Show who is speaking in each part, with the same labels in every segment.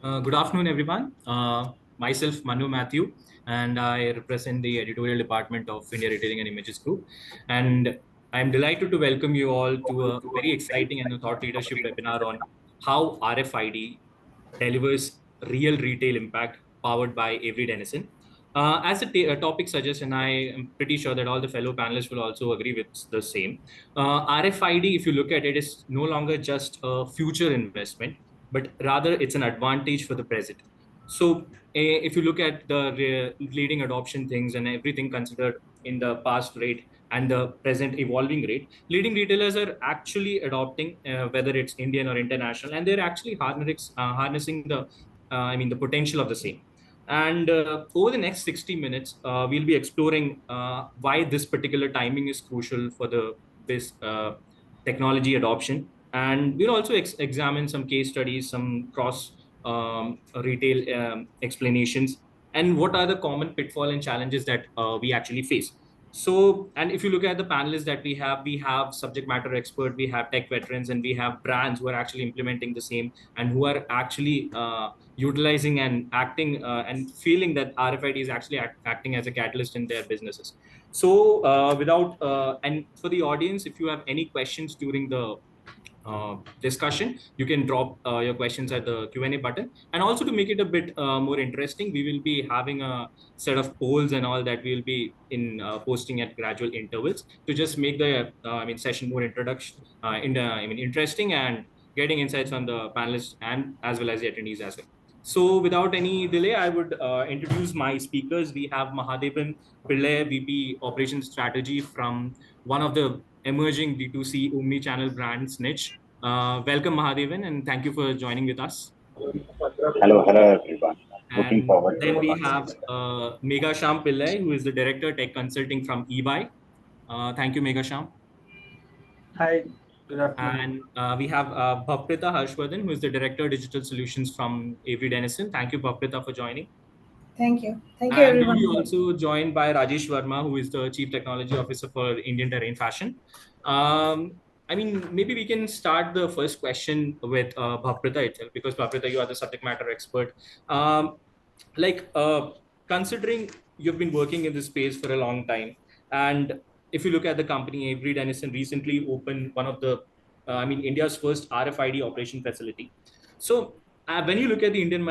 Speaker 1: Good afternoon, everyone. Myself, Manu Matthew, and I represent the editorial department of India Retailing and Images Group. And I'm delighted to welcome you all to a very exciting and a thought leadership webinar on how RFID delivers real retail impact powered by Avery Dennison. As the topic suggests, and I am pretty sure that all the fellow panelists will also agree with the same, RFID, if you look at it, is no longer just a future investment, but rather it's an advantage for the present. So if you look at the leading adoption things and everything considered in the past rate and the present evolving rate, leading retailers are actually adopting, whether it's Indian or international, and they're actually harnessing the potential of the same. And over the next 60 minutes, we'll be exploring why this particular timing is crucial for this technology adoption. And we'll also examine some case studies, some cross retail explanations, and what are the common pitfall and challenges that we actually face. So, and if you look at the panelists that we have subject matter expert, we have tech veterans, and we have brands who are actually implementing the same and who are actually utilizing and acting and feeling that RFID is actually acting as a catalyst in their businesses. So, and for the audience, if you have any questions during the discussion, you can drop your questions at the Q&A button. And also to make it a bit more interesting, we will be having a set of polls and all that we'll be posting at gradual intervals to just make the session more interesting and getting insights on the panelists and as well as the attendees as well. So without any delay, I would introduce my speakers. We have Mahadevan Pillai, VP Operations Strategy from one of the emerging D2C omni-channel brand SNITCH. Welcome, Mahadevan, and thank you for joining with us.
Speaker 2: Hello everyone. Looking forward.
Speaker 1: Then we have Meghashyam Pillai, who is the Director Tech Consulting from eBuy. Thank you, Meghashyam.
Speaker 3: Hi, good afternoon.
Speaker 1: And we have Bhavprita Harshawardhan, who is the Director Digital Solutions from Avery Dennison. Thank you, Bhavprita, for joining.
Speaker 4: Thank you. Thank you, everyone.
Speaker 1: And we'll be also joined by Rajesh Verma, who is the Chief Technology Officer for Indian Terrain Fashion. Maybe we can start the first question with Bhavprita itself, because Bhavprita, you are the subject matter expert. Considering you've been working in this space for a long time, and if you look at the company, Avery Dennison recently opened one of the, India's first RFID operation facility. So when you look at the Indian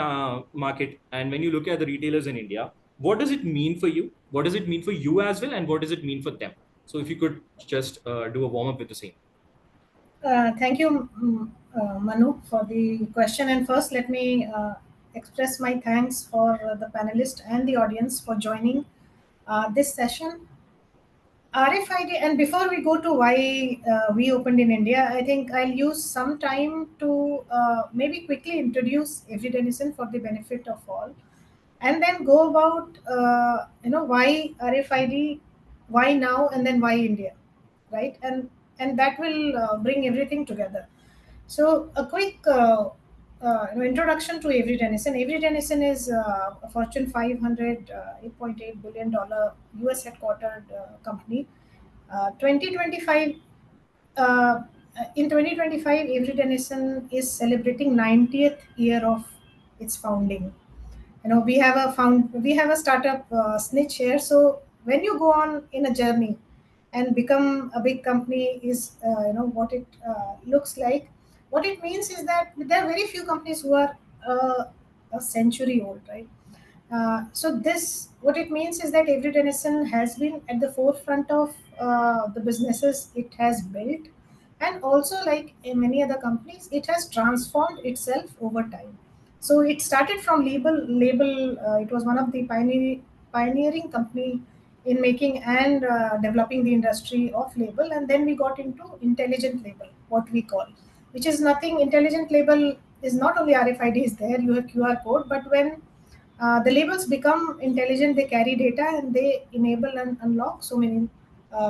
Speaker 1: market and when you look at the retailers in India, what does it mean for you? What does it mean for you as well? And what does it mean for them? So if you could just do a warm up with the same.
Speaker 4: Thank you, Manu, for the question. And first, let me express my thanks for the panelists and the audience for joining this session. RFID, and before we go to why we opened in India, I think I'll use some time to maybe quickly introduce Avery Dennison for the benefit of all, and then go about why RFID, why now, and then why India, right? And that will bring everything together. So a quick introduction to Avery Dennison. Avery Dennison is a Fortune 500, $8.8 billion US headquartered company. 2025, in 2025, Avery Dennison is celebrating 90th year of its founding. We have a startup SNITCH here. So when you go on in a journey and become a big company is what it looks like. What it means is that there are very few companies who are a century old, right? So this, what it means is that Avery Dennison has been at the forefront of the businesses it has built, and also like in many other companies, it has transformed itself over time. So it started from label. It was one of the pioneering company in making and developing the industry of label, and then we got into intelligent label, what we call, which is nothing. Intelligent label is not only RFID is there, you have QR code, but when the labels become intelligent, they carry data and they enable and unlock so many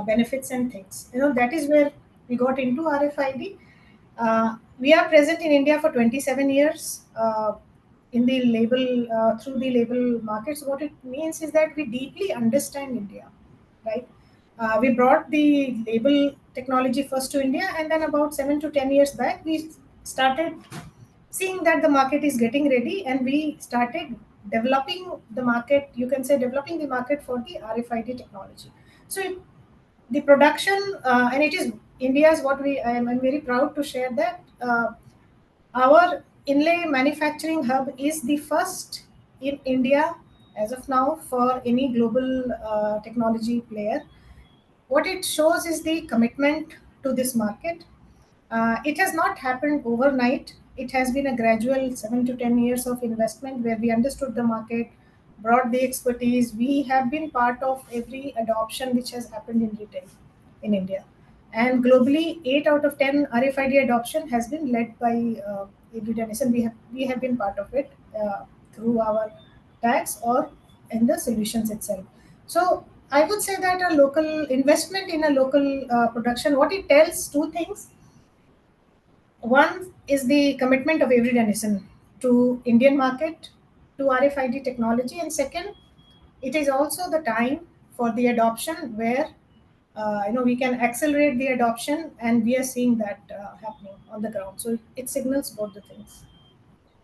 Speaker 4: benefits and things. That is where we got into RFID. We are present in India for 27 years in the label through the label markets. What it means is that we deeply understand India, right? We brought the label technology first to India, and then about 7 to 10 years back, we started seeing that the market is getting ready, and we started developing the market, you can say developing the market for the RFID technology. So the production, and it is India's what I'm very proud to share that our inlay manufacturing hub is the first in India as of now for any global technology player. What it shows is the commitment to this market. It has not happened overnight. It has been a gradual 7 to 10 years of investment where we understood the market, brought the expertise. We have been part of every adoption which has happened in retail in India. And globally, 8 out of 10 RFID adoption has been led by Avery Dennison. We have been part of it through our tags or in the solutions itself. So I would say that a local investment in a local production, what it tells two things. One is the commitment of Avery Dennison to Indian market, to RFID technology, and second, it is also the time for the adoption where we can accelerate the adoption, and we are seeing that happening on the ground. So it signals both the things.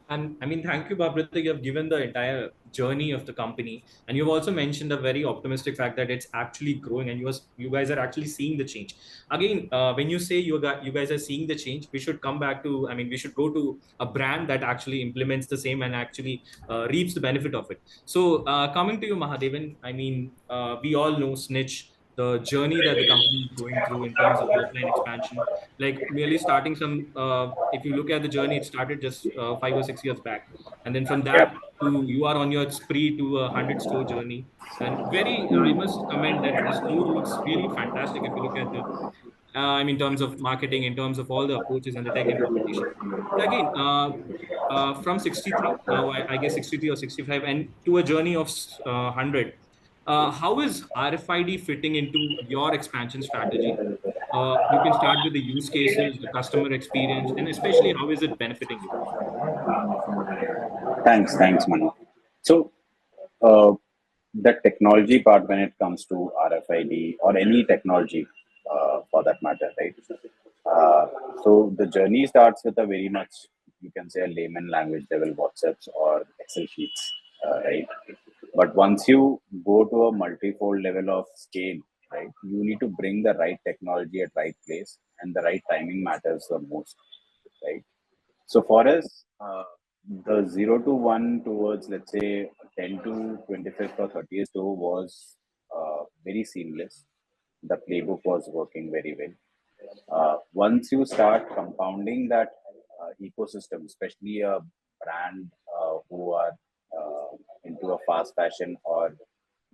Speaker 1: And I mean, thank you, Bhavprita. You have given the entire journey of the company, and you've also mentioned a very optimistic fact that it's actually growing, and you guys are actually seeing the change. Again, when you say you guys are seeing the change, we should come back to. I mean, we should go to a brand that actually implements the same and actually reaps the benefit of it. So, coming to you, Mahadevan. I mean, we all know SNITCH, the journey that the company is going through in terms of offline expansion, like merely starting some if you look at the journey, it started just 5 or 6 years back, and then from
Speaker 2: Yeah.
Speaker 1: that to you are on your spree to a 100 store journey. And very I must comment that the store looks really fantastic if you look at the I mean, in terms of marketing, in terms of all the approaches and the tech implementation. But again, from 63 now, I guess 63 or 65, and to a journey of 100, how is RFID fitting into your expansion strategy? You can start with the use cases, the customer experience, and especially how is it benefiting you?
Speaker 2: Thanks, Manu. So, uh, the technology part when it comes to RFID or any technology, for that matter, right? Uh, so the journey starts with a very much, you can say, a layman language level WhatsApps or Excel sheets, right? But once you go to a multi-fold level of scale, right, you need to bring the right technology at right place, and the right timing matters the most, right? So for us, the 0 to 1 towards, let's say, 10 to 25th or 30th store was very seamless. The playbook was working very well. Once you start compounding that ecosystem, especially a brand who are into a fast fashion, or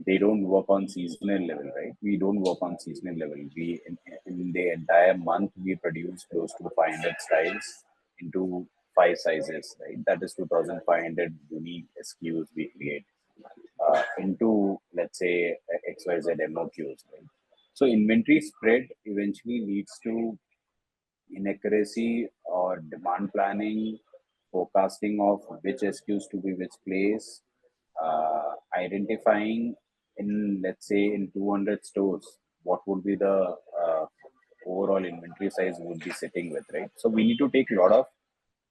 Speaker 2: they don't work on seasonal level, right? We don't work on seasonal level. In the entire month, we produce close to 500 styles into 5 sizes, right? That is 2,500 unique SKUs we create into, let's say, XYZ MOQs, right? So inventory spread eventually leads to inaccuracy or demand planning, forecasting of which SKUs to be which place, identifying in, let's say, in 200 stores, what would be the overall inventory size would be sitting with, right? So we need to take a lot of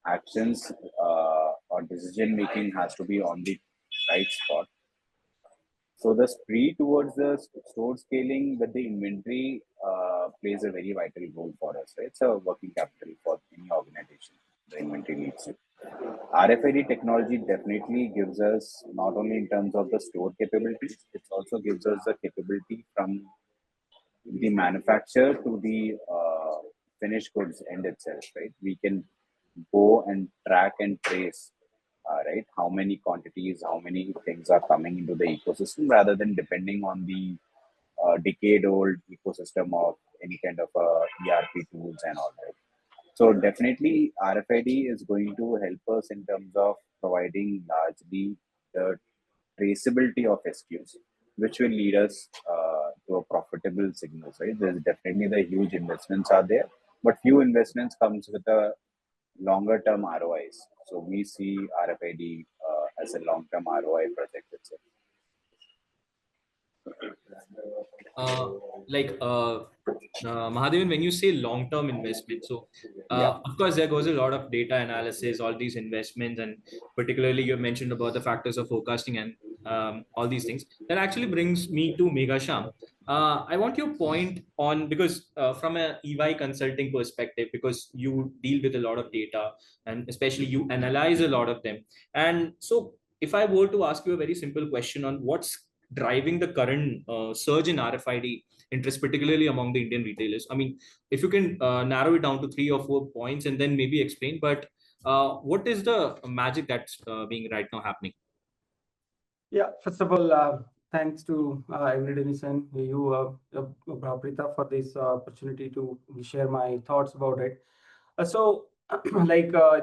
Speaker 2: actions, or decision making has to be on the right spot. So the spree towards the store scaling with the inventory plays a very vital role for us, right? It's a working capital for any organization. The inventory needs it. RFID technology definitely gives us not only in terms of the store capabilities, it also gives us the capability from the manufacturer to the finished goods end itself, right? We can go and track and trace, right, how many quantities, how many things are coming into the ecosystem rather than depending on the decade-old ecosystem of any kind of ERP tools and all that. So definitely RFID is going to help us in terms of providing largely the traceability of SKUs, which will lead us to a profitable signals, right? There's definitely the huge investments are there, but few investments comes with a longer term ROIs. So we see RFID as a long term ROI project itself.
Speaker 1: Like Mahadevan, when you say long-term investment, so
Speaker 2: Yeah.
Speaker 1: of course there goes a lot of data analysis, all these investments, and particularly you mentioned about the factors of forecasting and all these things. That actually brings me to Meghashyam. I want your point on, because from a EY consulting perspective, because you deal with a lot of data and especially you analyze a lot of them. And so if I were to ask you a very simple question on what's driving the current surge in RFID interest, particularly among the Indian retailers. I mean, if you can narrow it down to 3 or 4 points and then maybe explain, but what is the magic that's being right now happening?
Speaker 3: Yeah, first of all, thanks to Avery Dennison, you, Bhavprita, for this opportunity to share my thoughts about it. I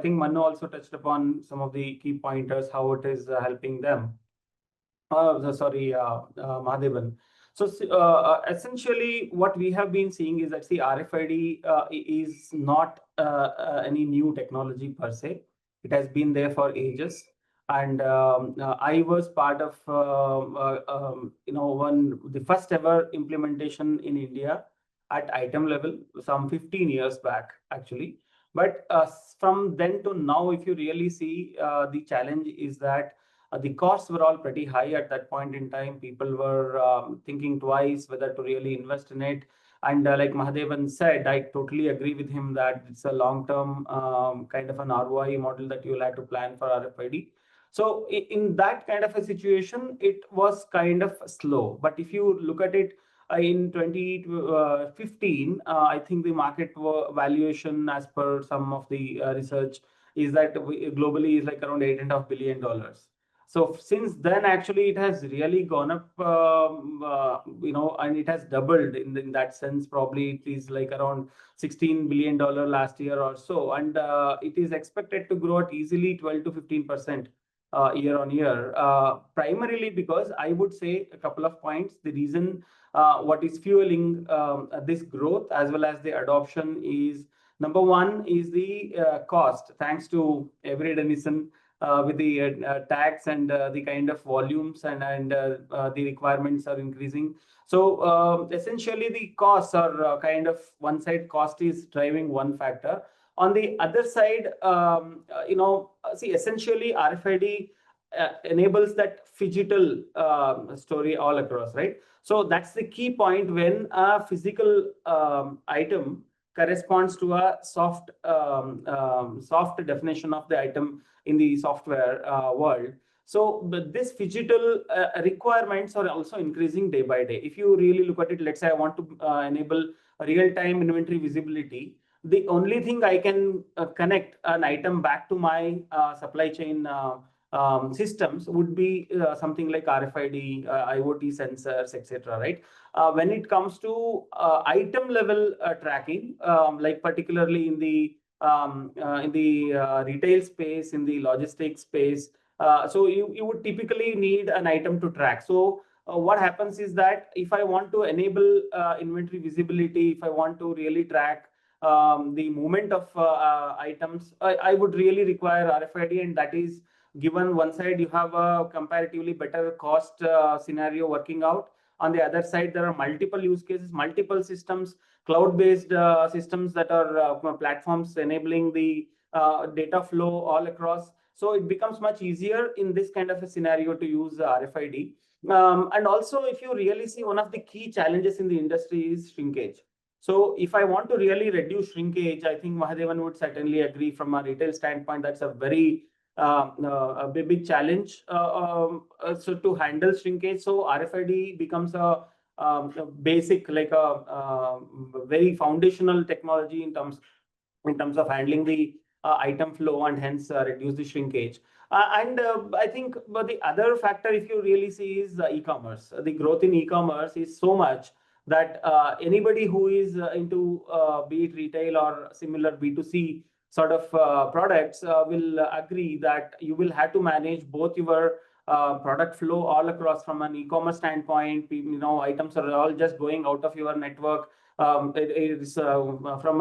Speaker 3: think Manu also touched upon some of the key pointers, how it is helping them. Mahadevan. So essentially, what we have been seeing is that the RFID is not any new technology per se. It has been there for ages, and I was part of the first ever implementation in India at item level some 15 years back, actually. But from then to now, if you really see, the challenge is that the costs were all pretty high at that point in time. People were thinking twice whether to really invest in it. And like Mahadevan said, I totally agree with him that it's a long-term kind of an ROI model that you'll have to plan for RFID. So in that kind of a situation, it was kind of slow. But if you look at it in 2015, I think the market valuation, as per some of the research, is that globally is like around $8.5 billion. So since then, actually, it has really gone up, and it has doubled in that sense. Probably it is like around $16 billion last year or so. And it is expected to grow at easily 12 to 15% year on year, primarily because I would say a couple of points. The reason what is fueling this growth as well as the adoption is, number one is the cost, thanks to Avery Dennison with the tax and the kind of volumes and the requirements are increasing. So essentially the costs are kind of one side, cost is driving one factor. On the other side, essentially RFID enables that phygital story all across, right? So that's the key point when a physical item corresponds to a soft definition of the item in the software world. So this phygital requirements are also increasing day by day. If you really look at it, let's say I want to enable real-time inventory visibility. The only thing I can connect an item back to my supply chain systems would be something like RFID, IoT sensors, etc. Right? When it comes to item level tracking, like particularly in the retail space, in the logistics space, so you would typically need an item to track. So what happens is that if I want to enable inventory visibility, if I want to really track the movement of items, I would really require RFID, and that is given one side you have a comparatively better cost scenario working out. On the other side, there are multiple use cases, multiple systems, cloud-based systems that are platforms enabling the data flow all across. So it becomes much easier in this kind of a scenario to use RFID. And also, if you really see, one of the key challenges in the industry is shrinkage. So if I want to really reduce shrinkage, I think Mahadevan would certainly agree from a retail standpoint, that's a very a big challenge. So to handle shrinkage, so RFID becomes a basic, like a very foundational technology in terms of handling the item flow and hence reduce the shrinkage. And I think the other factor, if you really see, is e-commerce. The growth in e-commerce is so much that anybody who is into be it retail or similar B2C sort of products will agree that you will have to manage both your product flow all across from an e-commerce standpoint. Items are all just going out of your network It is from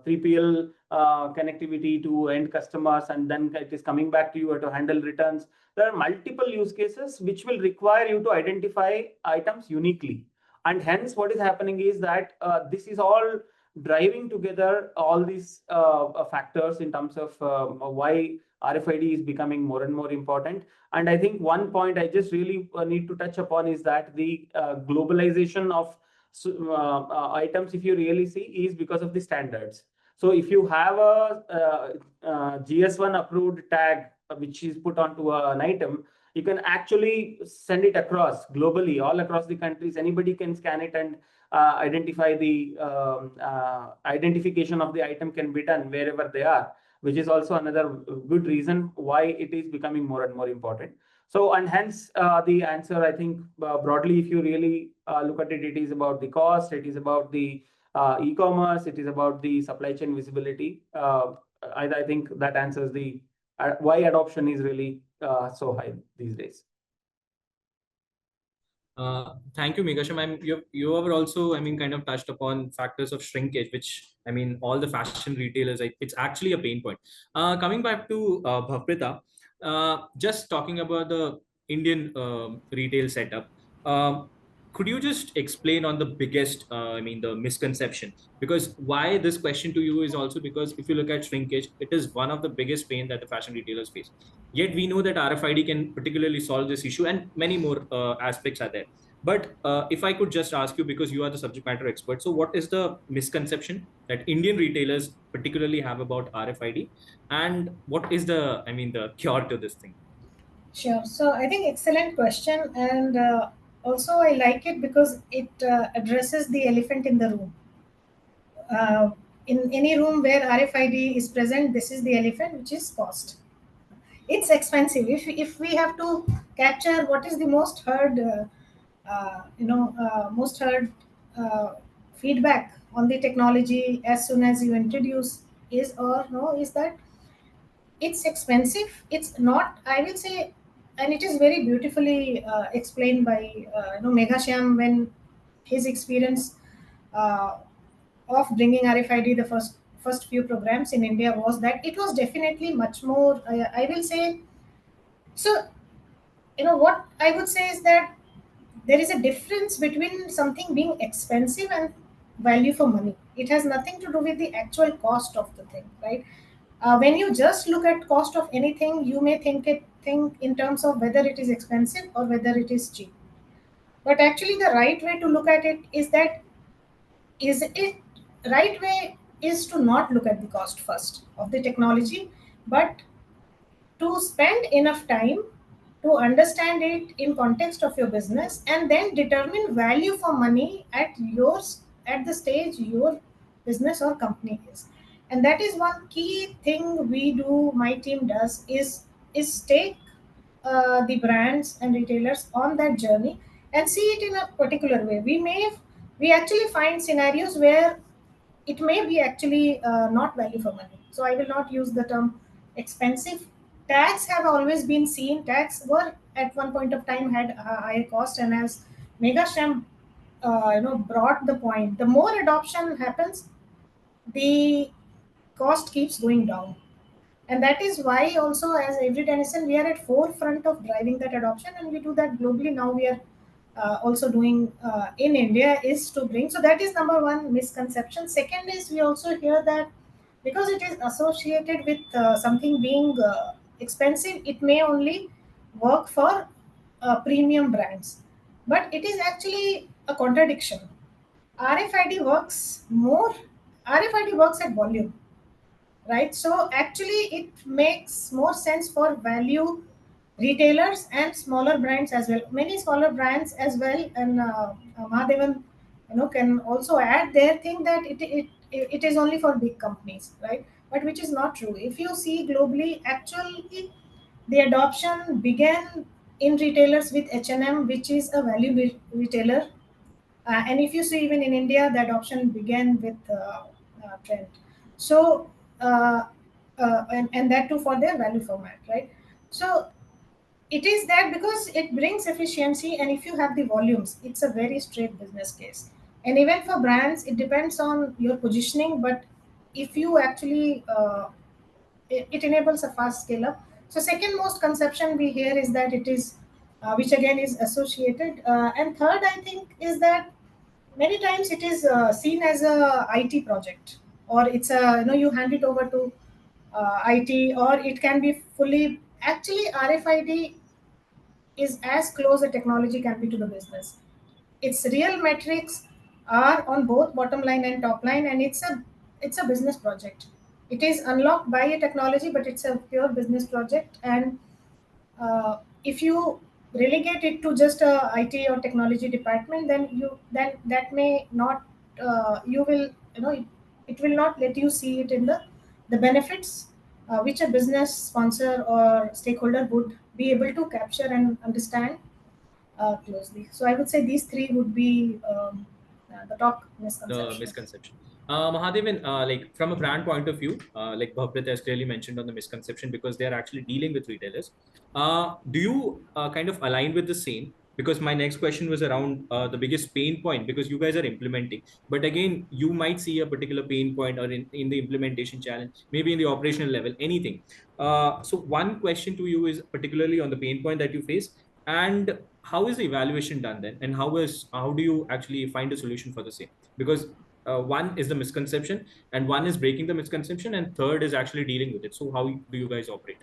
Speaker 3: 3PL connectivity to end customers, and then it is coming back to you to handle returns. There are multiple use cases which will require you to identify items uniquely. And hence what is happening is that this is all driving together all these factors in terms of why RFID is becoming more and more important. And I think one point I just really need to touch upon is that the globalization of items, if you really see, is because of the standards. So if you have a GS1 approved tag which is put onto an item, you can actually send it across globally, all across the countries. Anybody can scan it and identify the identification of the item can be done wherever they are, which is also another good reason why it is becoming more and more important. So, and hence the answer, I think broadly, if you really look at it, it is about the cost, it is about the e-commerce, it is about the supply chain visibility. I think that answers the why adoption is really so high these days.
Speaker 1: Thank you, Meghashyam. You have also, kind of touched upon factors of shrinkage, which, all the fashion retailers, it's actually a pain point. Coming back to Bhavprita, just talking about the Indian retail setup, could you just explain on the biggest, the misconception? Because why this question to you is also because if you look at shrinkage, it is one of the biggest pain that the fashion retailers face. Yet we know that RFID can particularly solve this issue, and many more aspects are there. But if I could just ask you, because you are the subject matter expert, so what is the misconception that Indian retailers particularly have about RFID, and what is the, the cure to this thing?
Speaker 4: Sure. So I think excellent question, and also I like it because it addresses the elephant in the room. In any room where RFID is present, this is the elephant, which is cost. It's expensive. If we have to capture what is the most heard, most heard feedback on the technology as soon as you introduce is or no is that it's expensive. It's not, I will say, and it is very beautifully explained by Meghashyam when his experience of bringing RFID the first few programs in India was that it was definitely much more. I will say, so what I would say is that there is a difference between something being expensive and value for money. It has nothing to do with the actual cost of the thing, right? When you just look at cost of anything, you may think in terms of whether it is expensive or whether it is cheap. But actually, the right way to look at it is that right way is to not look at the cost first of the technology, but to spend enough time to understand it in context of your business and then determine value for money at the stage your business or company is. And that is one key thing we do, my team does, is take the brands and retailers on that journey and see it in a particular way. We actually find scenarios where it may be actually not value for money. So I will not use the term expensive. Tags have always been seen. Tags were at one point of time had a higher cost, and as Meghashyam brought the point, the more adoption happens, the cost keeps going down. And that is why also as Avery Dennison, we are at forefront of driving that adoption, and we do that globally. Now we are also doing in India is to bring. So that is number one misconception. Second is we also hear that because it is associated with something being expensive, it may only work for premium brands. But it is actually a contradiction. RFID works more. RFID works at volume, right? So actually, it makes more sense for value retailers and smaller brands as well. Many smaller brands as well, and Mahadevan, can also add their thing that it is only for big companies, right? But which is not true. If you see globally, actually, the adoption began in retailers with H&M, which is a value retailer, and if you see even in India, the adoption began with Trend. So, and that too for their value format, right? So it is that because it brings efficiency, and if you have the volumes, it's a very straight business case. And even for brands, it depends on your positioning. But if you actually, it enables a fast scale up. So second most conception we hear is that it is, which again is associated. And third, I think, is that many times it is seen as a IT project, or it's a, you hand it over to IT, or it can be fully. Actually, RFID is as close a technology can be to the business. Its real metrics are on both bottom line and top line, and it's a business project. It is unlocked by a technology, but it's a pure business project. And if you relegate it to just a IT or technology department, then that may not, you will, it will not let you see it in the benefits, which a business sponsor or stakeholder would be able to capture and understand closely. So I would say these three would be the top
Speaker 1: The
Speaker 4: misconceptions.
Speaker 1: misconception. Mahadevan, like from a brand point of view, like Bhavprita has clearly mentioned on the misconception because they are actually dealing with retailers. Do you kind of align with the same? Because my next question was around the biggest pain point because you guys are implementing. But again, you might see a particular pain point or in the implementation challenge, maybe in the operational level, anything. So one question to you is particularly on the pain point that you face. And how is the evaluation done then? And how do you actually find a solution for the same? Because one is the misconception and one is breaking the misconception and third is actually dealing with it. So how do you guys operate?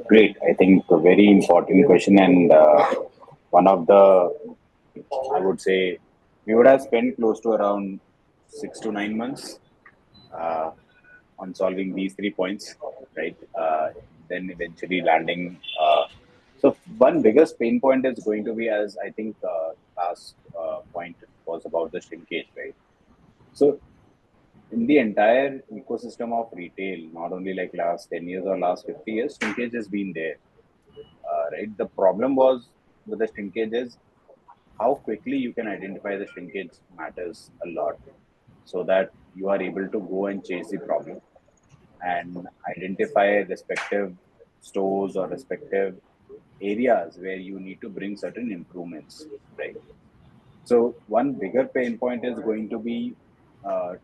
Speaker 2: Great. I think a very important question, and one of the, I would say, we would have spent close to around 6 to 9 months uh, on solving these 3 points, right? Then eventually landing. So one biggest pain point is going to be, as I think last point was about the shrinkage, right? So in the entire ecosystem of retail, not only like last 10 years or last 50 years, shrinkage has been there, right? The problem was with the shrinkage is how quickly you can identify the shrinkage matters a lot, so that you are able to go and chase the problem and identify respective stores or respective areas where you need to bring certain improvements, right? So one bigger pain point is going to be uh,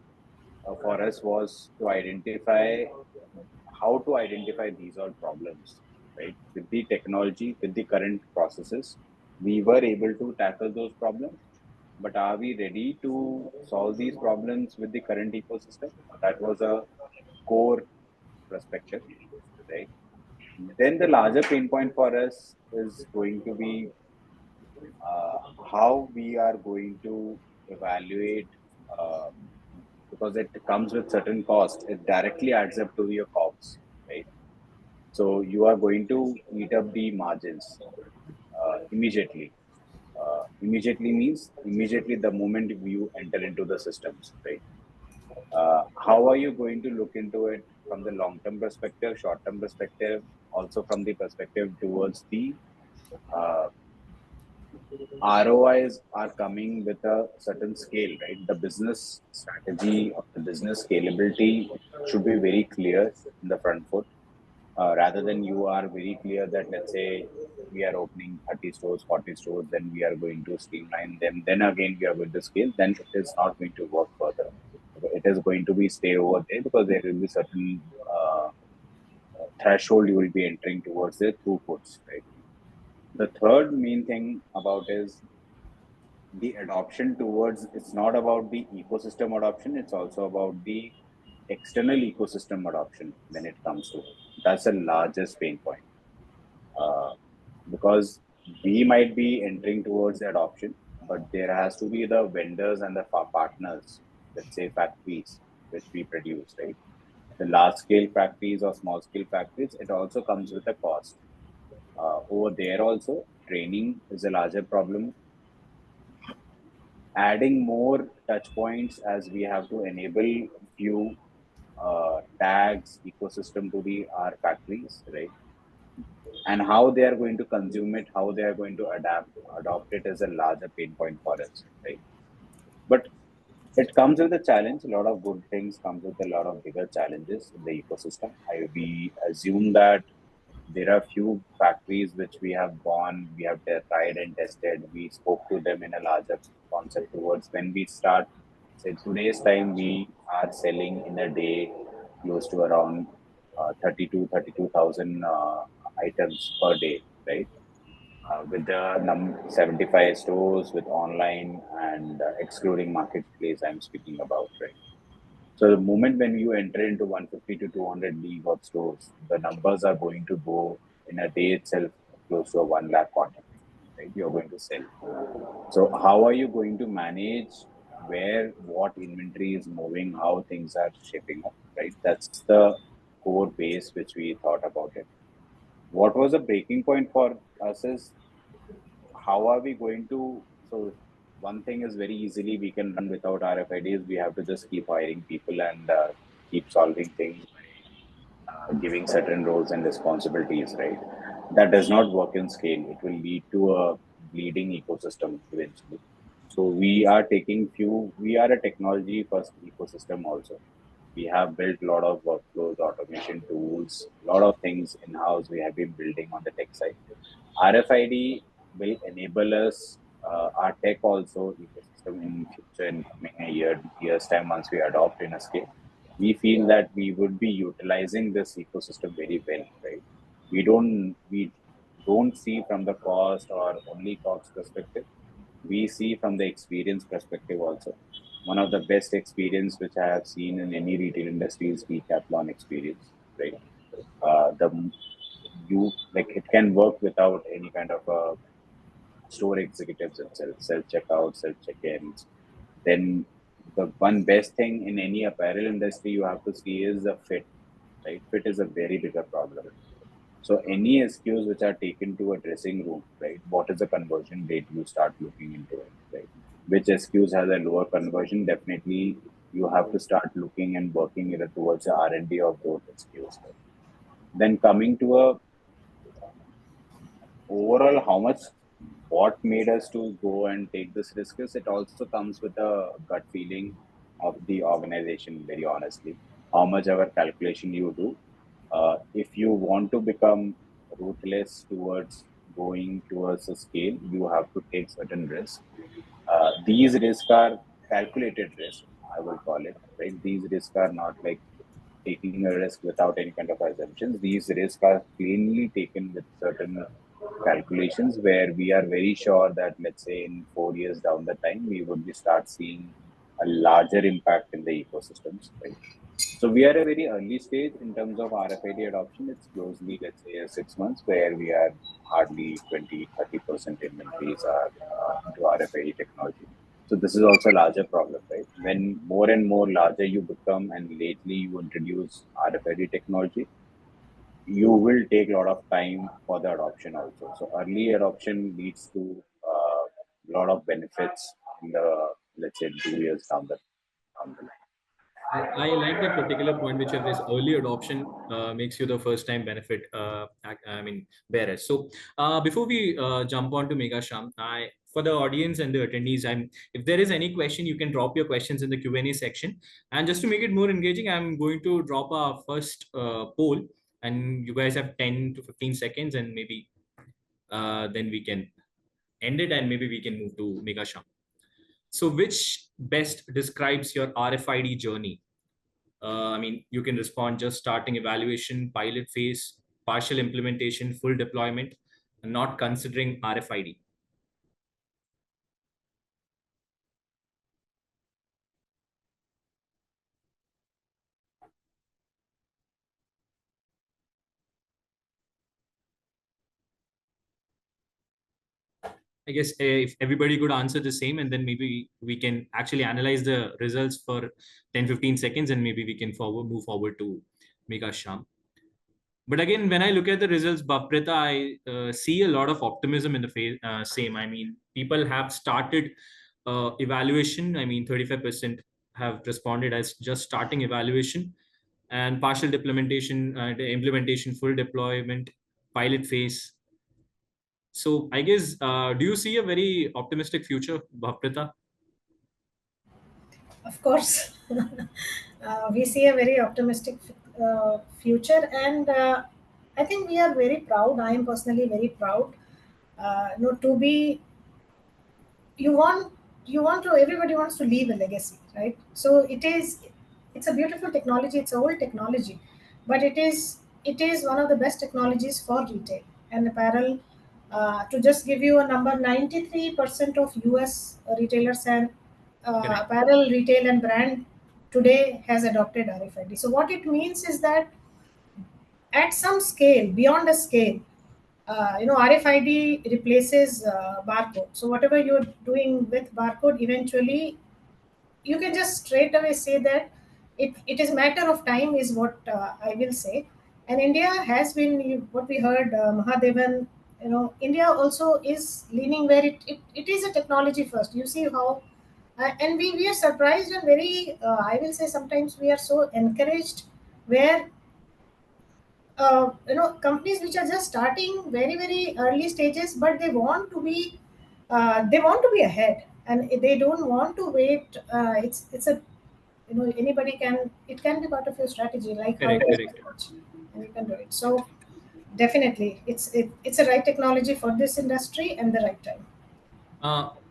Speaker 2: for us was to identify how to identify these all problems, right? With the technology, with the current processes, we were able to tackle those problems, but are we ready to solve these problems with the current ecosystem? That was a core perspective, right? Then the larger pain point for us is going to be how we are going to evaluate, uh, because it comes with certain cost. It directly adds up to your costs, right? So you are going to eat up the margins immediately. Immediately means immediately the moment you enter into the systems, right? How are you going to look into it from the long-term perspective, short-term perspective, also from the perspective towards the uh, ROIs are coming with a certain scale, right? The business strategy or the business scalability should be very clear in the front foot, rather than you are very clear that, let's say, we are opening 30 stores, 40 stores, then we are going to streamline them, then again we are going to scale, then it is not going to work further. It is going to be stay over there because there will be certain threshold you will be entering towards the throughputs, right? The third main thing about is the adoption towards, it's not about the ecosystem adoption, it's also about the external ecosystem adoption when it comes to, that's the largest pain point, uh, because we might be entering towards the adoption, but there has to be the vendors and the partners, let's say factories which we produce, right? The large scale factories or small scale factories, it also comes with a cost. Over there also, training is a larger problem. Adding more touch points, as we have to enable few tags ecosystem to the our factories, right? And how they are going to consume it, how they are going to adopt it is a larger pain point for us, right? But it comes with a challenge. A lot of good things comes with a lot of bigger challenges in the ecosystem. We assume that There are few factories which we have gone, we have tried and tested. We spoke to them in a larger concept towards when we start. Say today's time, we are selling in a day close to around 32,000 items per day, right? With the 75 stores with online and excluding marketplace I'm speaking about, right? So the moment when you enter into 150 to 200 league of stores, the numbers are going to go in a day itself close to a 1 lakh quantity, right? You're going to sell. So how are you going to manage where what inventory is moving, how things are shaping up, right? That's the core base which we thought about it. What was a breaking point for us is how are we going to, so one thing is very easily we can run without RFIDs. We have to just keep hiring people and keep solving things by giving certain roles and responsibilities, right? That does not work in scale. It will lead to a bleeding ecosystem eventually. So we are a technology first ecosystem also. We have built a lot of workflows, automation tools, a lot of things in-house we have been building on the tech side. RFID will enable us, our tech also ecosystem in future in coming years time once we adopt in a scale. We feel that we would be utilizing this ecosystem very well, right? We don't see from the cost or only cost perspective. We see from the experience perspective also. One of the best experience which I have seen in any retail industry is decathlon experience, right? The you like it can work without any kind of store executives itself, self checkout, self check-ins. Then the one best thing in any apparel industry you have to see is the fit, right? Fit is a very bigger problem. So any SKUs which are taken to a dressing room, right? What is the conversion rate? You start looking into it, right? Which SKUs has a lower conversion? Definitely, you have to start looking and working towards the R&D of those SKUs. Right? Then coming to a overall, how much, what made us to go and take this risk is it also comes with a gut feeling of the organization. Very honestly, how much our calculation you do. If you want to become ruthless towards going towards a scale, you have to take certain risks. These risks are calculated risks, I will call it, right? These risks are not like taking a risk without any kind of assumptions. These risks are cleanly taken with certain calculations where we are very sure that, let's say, in 4 years down the time, we would be start seeing a larger impact in the ecosystems, right? So we are at a very early stage in terms of RFID adoption. It's closely, let's say, 6 months where we are hardly 20-30% inventories are into RFID technology. So this is also a larger problem, right? When more and more larger you become and lately you introduce RFID technology, you will take a lot of time for the adoption also. So early adoption leads to a lot of benefits in the, let's say, 2 years down the line.
Speaker 1: I like that particular point which you have raised. Early adoption makes you the first time benefit. Bearers. So before we jump on to Meghashyam, for the audience and the attendees, if there is any question, you can drop your questions in the Q&A section. And just to make it more engaging, I'm going to drop our first poll, and you guys have 10 to 15 seconds, and maybe then we can end it, and maybe we can move to Meghashyam. So which best describes your RFID journey? You can respond just starting evaluation, pilot phase, partial implementation, full deployment, and not considering RFID. I guess if everybody could answer the same, and then maybe we can actually analyze the results for 10-15 seconds, and maybe we can move forward to Meghashyam. But again, when I look at the results, Bhavprita, I see a lot of optimism in the same. People have started evaluation. 35% have responded as just starting evaluation, and partial implementation, full deployment, pilot phase. So I guess, do you see a very optimistic future, Bhavprita?
Speaker 4: Of course, we see a very optimistic future, and I think we are very proud. I am personally very proud. To be, you want to, everybody wants to leave a legacy, right? So it's a beautiful technology. It's a old technology, but it is one of the best technologies for retail and apparel. To just give you a number, 93% of US retailers and
Speaker 1: Correct.
Speaker 4: apparel retail and brand today has adopted RFID. So what it means is that at some scale, beyond a scale, RFID replaces barcode. So whatever you're doing with barcode, eventually you can just straight away say that it is matter of time, is what I will say. And India has been, what we heard, Mahadevan, India also is leaning where it is a technology first. You see how, and we are surprised and very, I will say sometimes we are so encouraged, where companies which are just starting very very early stages, but they want to be ahead, and they don't want to wait. It's a, anybody can, it can be part of your strategy, like how it
Speaker 1: Correct.
Speaker 4: is
Speaker 1: Correct.
Speaker 4: very much, and you can do it. So definitely it's a right technology for this industry and the right time.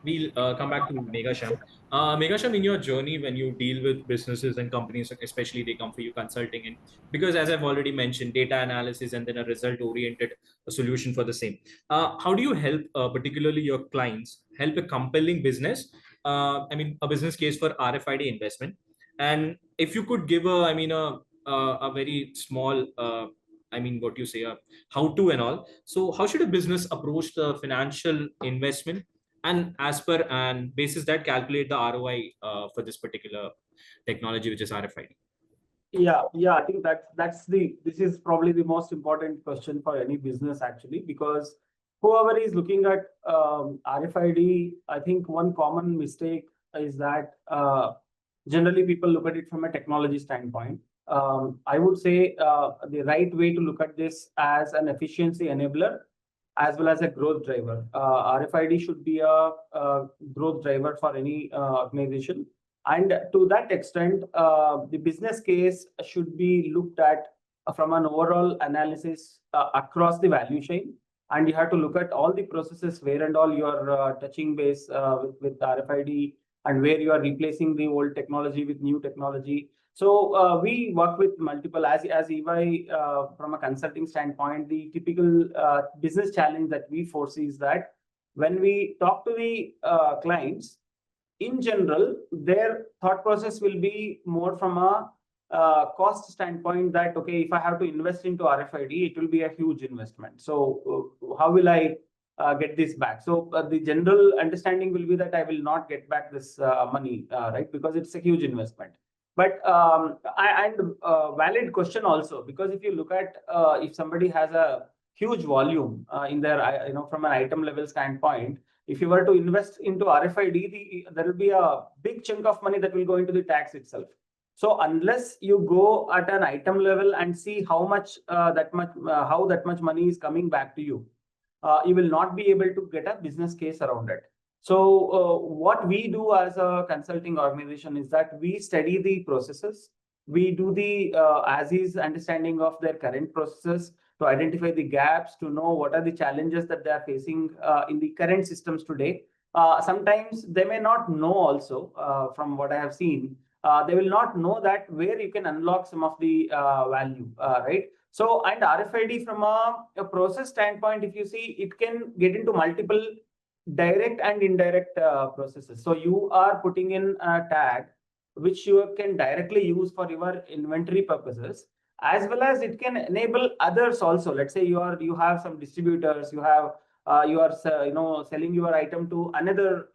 Speaker 1: We'll come back to Meghashyam. Meghashyam, in your journey, when you deal with businesses and companies, especially they come for you consulting, and because as I've already mentioned, data analysis and then a result-oriented solution for the same. How do you help, particularly your clients, help a compelling business? I mean, a business case for RFID investment. And if you could give a very small, what you say, how to and all. So, how should a business approach the financial investment, and as per and basis that calculate the ROI for this particular technology, which is RFID?
Speaker 3: Yeah, I think this is probably the most important question for any business actually, because whoever is looking at RFID, I think one common mistake is that generally people look at it from a technology standpoint. I would say the right way to look at this as an efficiency enabler as well as a growth driver. RFID should be a growth driver for any organization. And to that extent, the business case should be looked at from an overall analysis across the value chain. And you have to look at all the processes where and all you are touching base with RFID, and where you are replacing the old technology with new technology. So we work with multiple, as EY, from a consulting standpoint, the typical business challenge that we foresee is that when we talk to the clients, in general, their thought process will be more from a cost standpoint, that, okay, if I have to invest into RFID, it will be a huge investment. So how will I get this back? So the general understanding will be that I will not get back this money, right? Because it's a huge investment. But valid question also, because if you look at if somebody has a huge volume in their, from an item level standpoint, if you were to invest into RFID, there will be a big chunk of money that will go into the tax itself. So unless you go at an item level and see how that much money is coming back to you, you will not be able to get a business case around it. So what we do as a consulting organization is that we study the processes. We do the as-is understanding of their current processes, to identify the gaps, to know what are the challenges that they are facing in the current systems today. Sometimes they may not know also, from what I have seen, they will not know that where you can unlock some of the value, right? So, and RFID from a process standpoint, if you see, it can get into multiple direct and indirect processes. So you are putting in a tag which you can directly use for your inventory purposes, as well as it can enable others also. Let's say you have some distributors, you are selling your item to another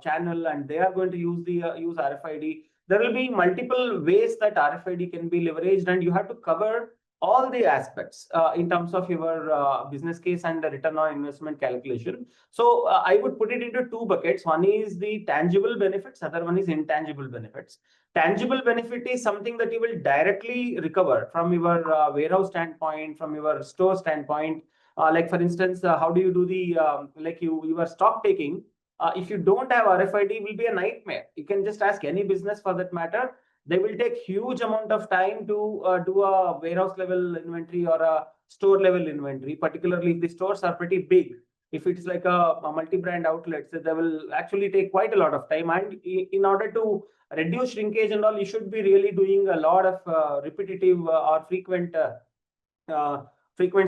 Speaker 3: channel, and they are going to use RFID. There will be multiple ways that RFID can be leveraged, and you have to cover all the aspects in terms of your business case and the return on investment calculation. So I would put it into two buckets. One is the tangible benefits, other one is intangible benefits. Tangible benefit is something that you will directly recover from your warehouse standpoint, from your store standpoint. Like for instance, how do you do the your stock taking? If you don't have RFID, it will be a nightmare. You can just ask any business for that matter. they will take huge amount of time to do a warehouse level inventory or a store level inventory, particularly if the stores are pretty big. If it's like a multi-brand outlet, so they will actually take quite a lot of time. And in order to reduce shrinkage and all, you should be really doing a lot of repetitive or frequent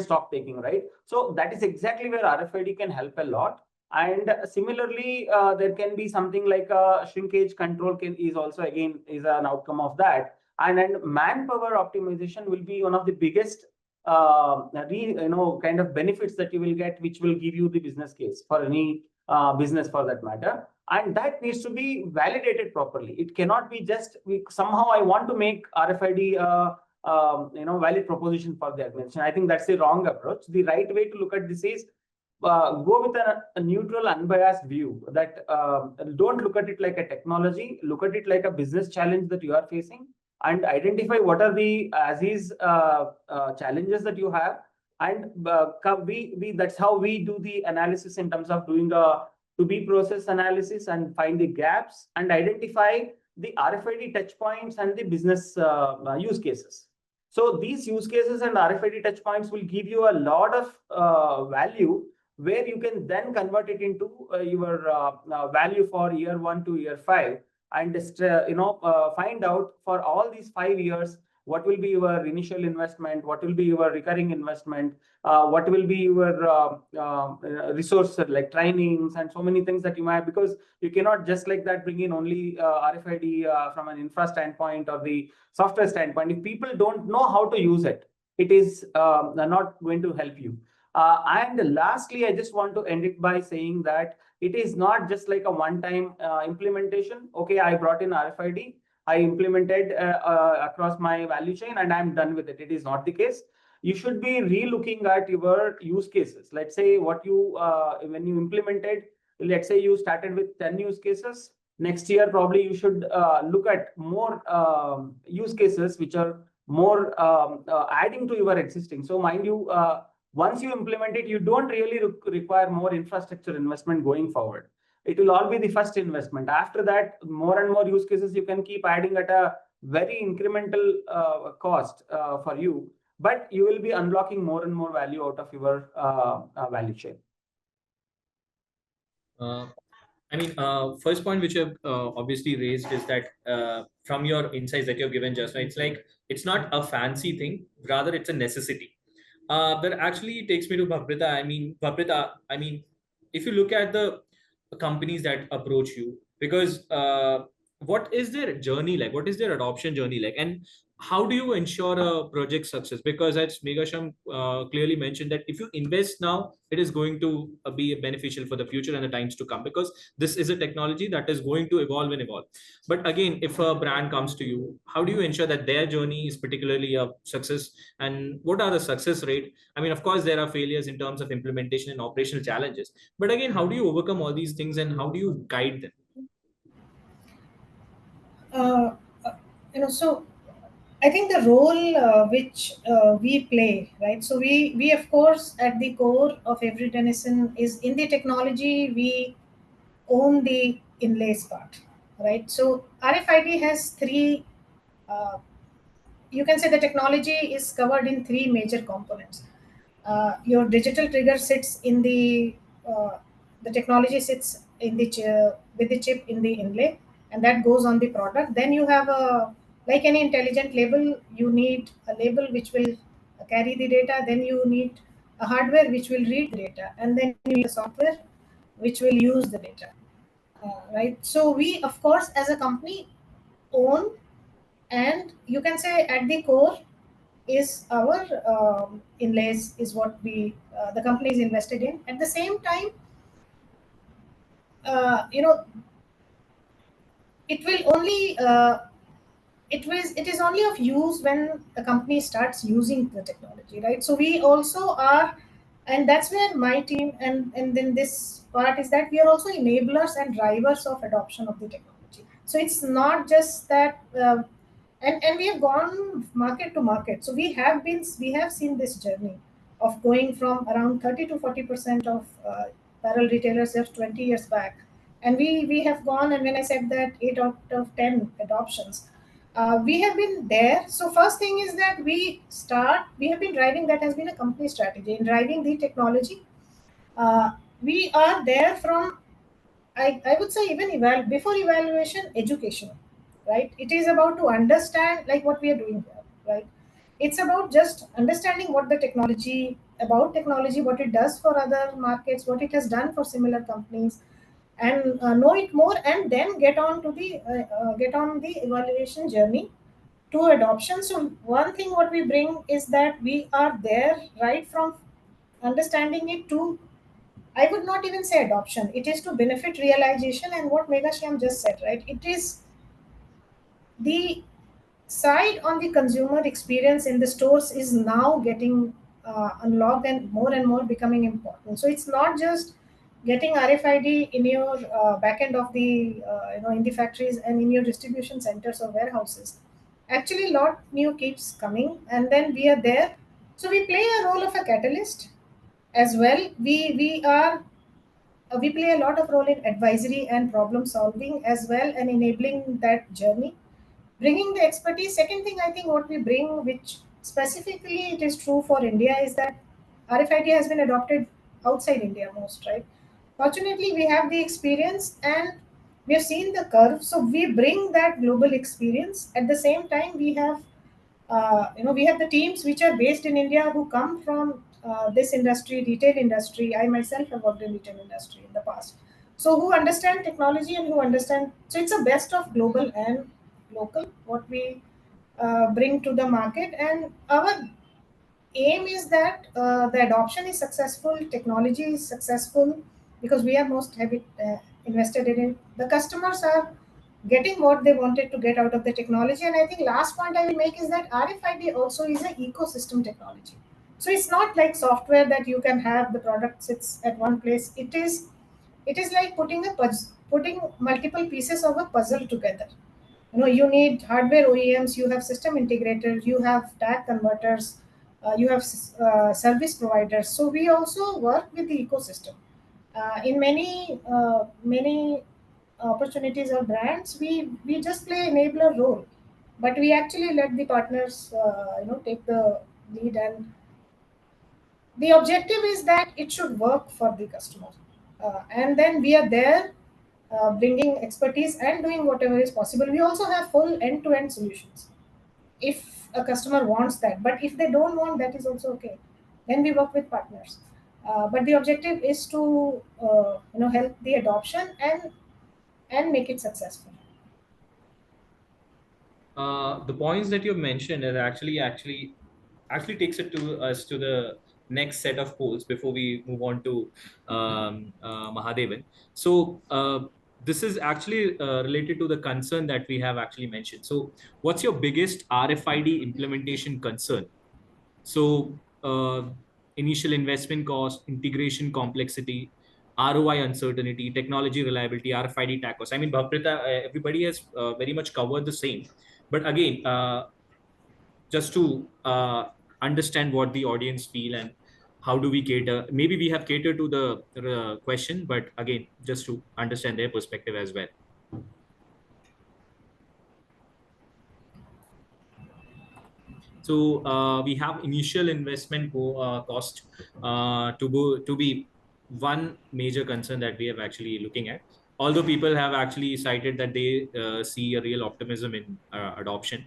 Speaker 3: stock taking, right? So that is exactly where RFID can help a lot. And similarly, there can be something like a shrinkage control is also again is an outcome of that. And manpower optimization will be one of the biggest kind of benefits that you will get, which will give you the business case for any business for that matter. And that needs to be validated properly. It cannot be just somehow I want to make RFID valid proposition for the organization. I think that's the wrong approach. The right way to look at this is go with a neutral, unbiased view. That don't look at it like a technology. Look at it like a business challenge that you are facing, and identify what are the challenges that you have. And that's how we do the analysis in terms of doing a to-be process analysis and find the gaps and identify the RFID touch points and the business use cases. So these use cases and RFID touch points will give you a lot of value, where you can then convert it into your value for year 1 to year 5, and find out for all these 5 years what will be your initial investment, what will be your recurring investment, what will be your resource like trainings and so many things that you might have, because you cannot just like that bring in only RFID from an infra standpoint or the software standpoint. If people don't know how to use it, it is not going to help you. And lastly, I just want to end it by saying that it is not just like a one-time implementation. Okay, I brought in RFID, I implemented across my value chain, and I'm done with it. It is not the case. You should be re-looking at your use cases. Let's say what you when you implemented, let's say you started with 10 use cases. Next year, probably you should look at more use cases which are more adding to your existing. So mind you, once you implement it, you don't really require more infrastructure investment going forward. It will all be the first investment. After that, more and more use cases you can keep adding at a very incremental cost for you, but you will be unlocking more and more value out of your value chain.
Speaker 1: First point which you have obviously raised is that from your insights that you have given just now, it's like it's not a fancy thing, rather it's a necessity. That actually takes me to Bhavprita. Bhavprita, if you look at the companies that approach you, because what is their journey like? What is their adoption journey like? And how do you ensure a project success? Because as Meghashyam clearly mentioned, that if you invest now, it is going to be beneficial for the future and the times to come, because this is a technology that is going to evolve and evolve. But again, if a brand comes to you, how do you ensure that their journey is particularly a success? And what are the success rate? Of course, there are failures in terms of implementation and operational challenges. But again, how do you overcome all these things and how do you guide them?
Speaker 4: So I think the role which we play, right? So we of course at the core of Avery Dennison is in the technology. We own the inlays part, right? So RFID has three. You can say the technology is covered in three major components. Your digital trigger sits in the technology sits in with the chip in the inlay, and that goes on the product. Then you have a, like any intelligent label, you need a label which will carry the data. Then you need a hardware which will read the data, and then you need a software which will use the data. Right. So we, of course, as a company, own, and you can say at the core is our inlays, is what we the company is invested in. At the same time, you know, it will only it is only of use when a company starts using the technology, right? So we also are, and that's where my team and then this part is that we are also enablers and drivers of adoption of the technology. So it's not just that and we have gone market to market. So we have seen this journey of going from around 30 to 40% of apparel retailers just 20 years back, and we have gone, and when I said that 8 out of 10 adoptions, We have been there. So first thing is that we have been driving, that has been a company strategy in driving the technology. We are there from, I would say, even before evaluation, education, right? It is about to understand like what we are doing here, right? It's about just understanding what the technology, what it does for other markets, what it has done for similar companies, and know it more, and then get on the evaluation journey to adoption. So one thing what we bring is that we are there right from understanding it to, I would not even say adoption. It is to benefit realization, and what Meghashyam just said, right? It is the side on the consumer experience in the stores is now getting unlocked and more becoming important. So it's not just getting RFID in your back end of the in the factories and in your distribution centers or warehouses. Actually, a lot new keeps coming, and then we are there. So we play a role of a catalyst as well. We play a lot of role in advisory and problem solving as well, and enabling that journey, bringing the expertise. Second thing, I think what we bring, which specifically it is true for India, is that RFID has been adopted outside India most, right? Fortunately, we have the experience and we have seen the curve, so we bring that global experience. At the same time, we have the teams which are based in India who come from this industry, retail industry. I myself have worked in retail industry in the past, so who understand technology and who understand. So it's a best of global and local what we bring to the market, and our aim is that the adoption is successful, technology is successful, because we are most heavy invested in it. The customers are getting what they wanted to get out of the technology. And I think last point I will make is that RFID also is an ecosystem technology. So it's not like software that you can have the product sits at one place. It is like putting multiple pieces of a puzzle together. You need hardware OEMs, you have system integrators, you have tag converters, you have service providers. So we also work with the ecosystem in many opportunities or brands. We just play enabler role, but we actually let the partners take the lead, and the objective is that it should work for the customer. And then we are there bringing expertise and doing whatever is possible. We also have full end-to-end solutions if a customer wants that. But if they don't want, that is also okay. Then we work with partners. But the objective is to help the adoption and make it successful.
Speaker 1: The points that you've mentioned is actually takes it to us to the next set of polls before we move on to Mahadevan. So this is actually related to the concern that we have actually mentioned. So what's your biggest RFID implementation concern? So initial investment cost, integration complexity, ROI uncertainty, technology reliability, RFID tacos. I mean, Bhavprita, everybody has very much covered the same. But again, just to understand what the audience feel and how do we cater, maybe we have catered to the question, but again, just to understand their perspective as well. So we have initial investment cost to be one major concern that we have actually looking at. Although people have actually cited that they see a real optimism in adoption.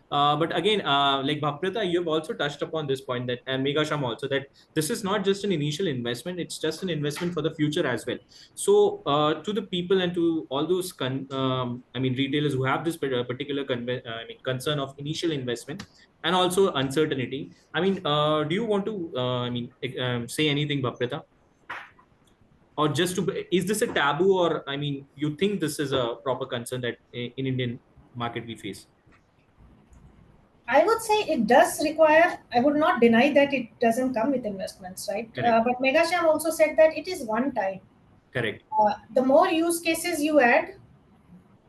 Speaker 1: But again, like Bhavprita, you've also touched upon this point that, and Meghashyam also, that this is not just an initial investment; it's just an investment for the future as well. So, to the people and to all those, retailers who have this particular concern of initial investment and also uncertainty. Do you want to, say anything, Bhavprita? Or just to, is this a taboo, or you think this is a proper concern that in Indian market we face?
Speaker 4: I would say it does require, I would not deny that it doesn't come with investments, right? But Meghashyam also said that it is one time.
Speaker 1: Correct.
Speaker 4: The more use cases you add,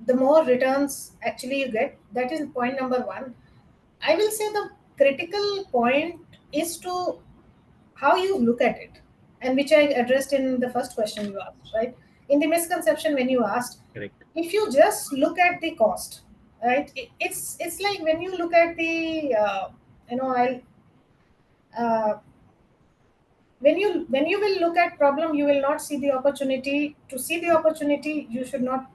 Speaker 4: the more returns actually you get. That is point number one. I will say the critical point is to how you look at it, and which I addressed in the first question you asked, right? In the misconception when you asked,
Speaker 1: Correct.
Speaker 4: if you just look at the cost, right? It's like when you look at the I'll uh, when you will look at problem, you will not see the opportunity. To see the opportunity, you should not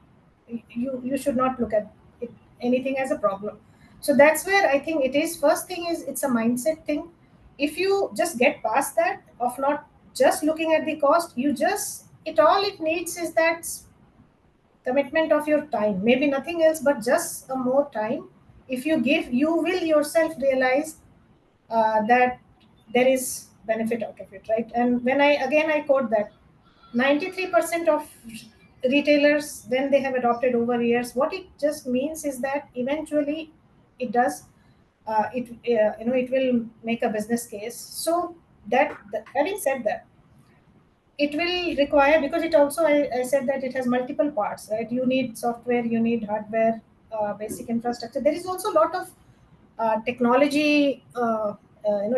Speaker 4: look at it, anything as a problem. So that's where I think it is. First thing is, it's a mindset thing. If you just get past that of not just looking at the cost, you just it all it needs is that commitment of your time, maybe nothing else but just a more time. If you give, you will yourself realize that there is benefit out of it, right? And when I quote that 93% of retailers, when they have adopted over years, what it just means is that eventually it does it will make a business case. So having said that, it will require, because it also I said that it has multiple parts, right? You need software, you need hardware, basic infrastructure. There is also a lot of technology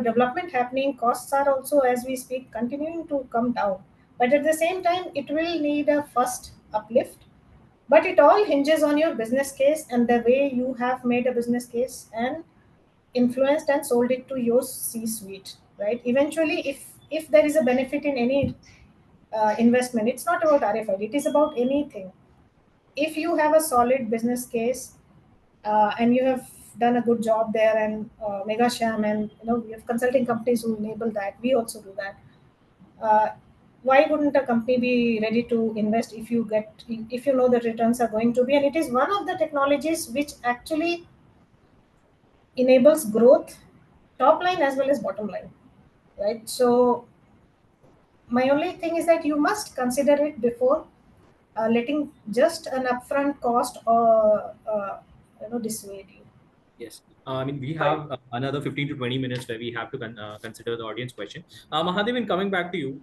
Speaker 4: development happening. Costs are also, as we speak, continuing to come down, but at the same time it will need a first uplift. But it all hinges on your business case and the way you have made a business case and influenced and sold it to your C suite, right? Eventually, if there is a benefit in any investment, it's not about RFID, it is about anything. If you have a solid business case, and you have done a good job there, and Meghashyam, and we have consulting companies who enable that. We also do that. Uh, why wouldn't a company be ready to invest if you know the returns are going to be? And it is one of the technologies which actually enables growth, top line as well as bottom line, right? So my only thing is that you must consider it before letting just an upfront cost or dissuade you.
Speaker 1: Yes. I mean, we have another 15 to 20 minutes where we have to consider the audience question. Mahadevan, coming back to you,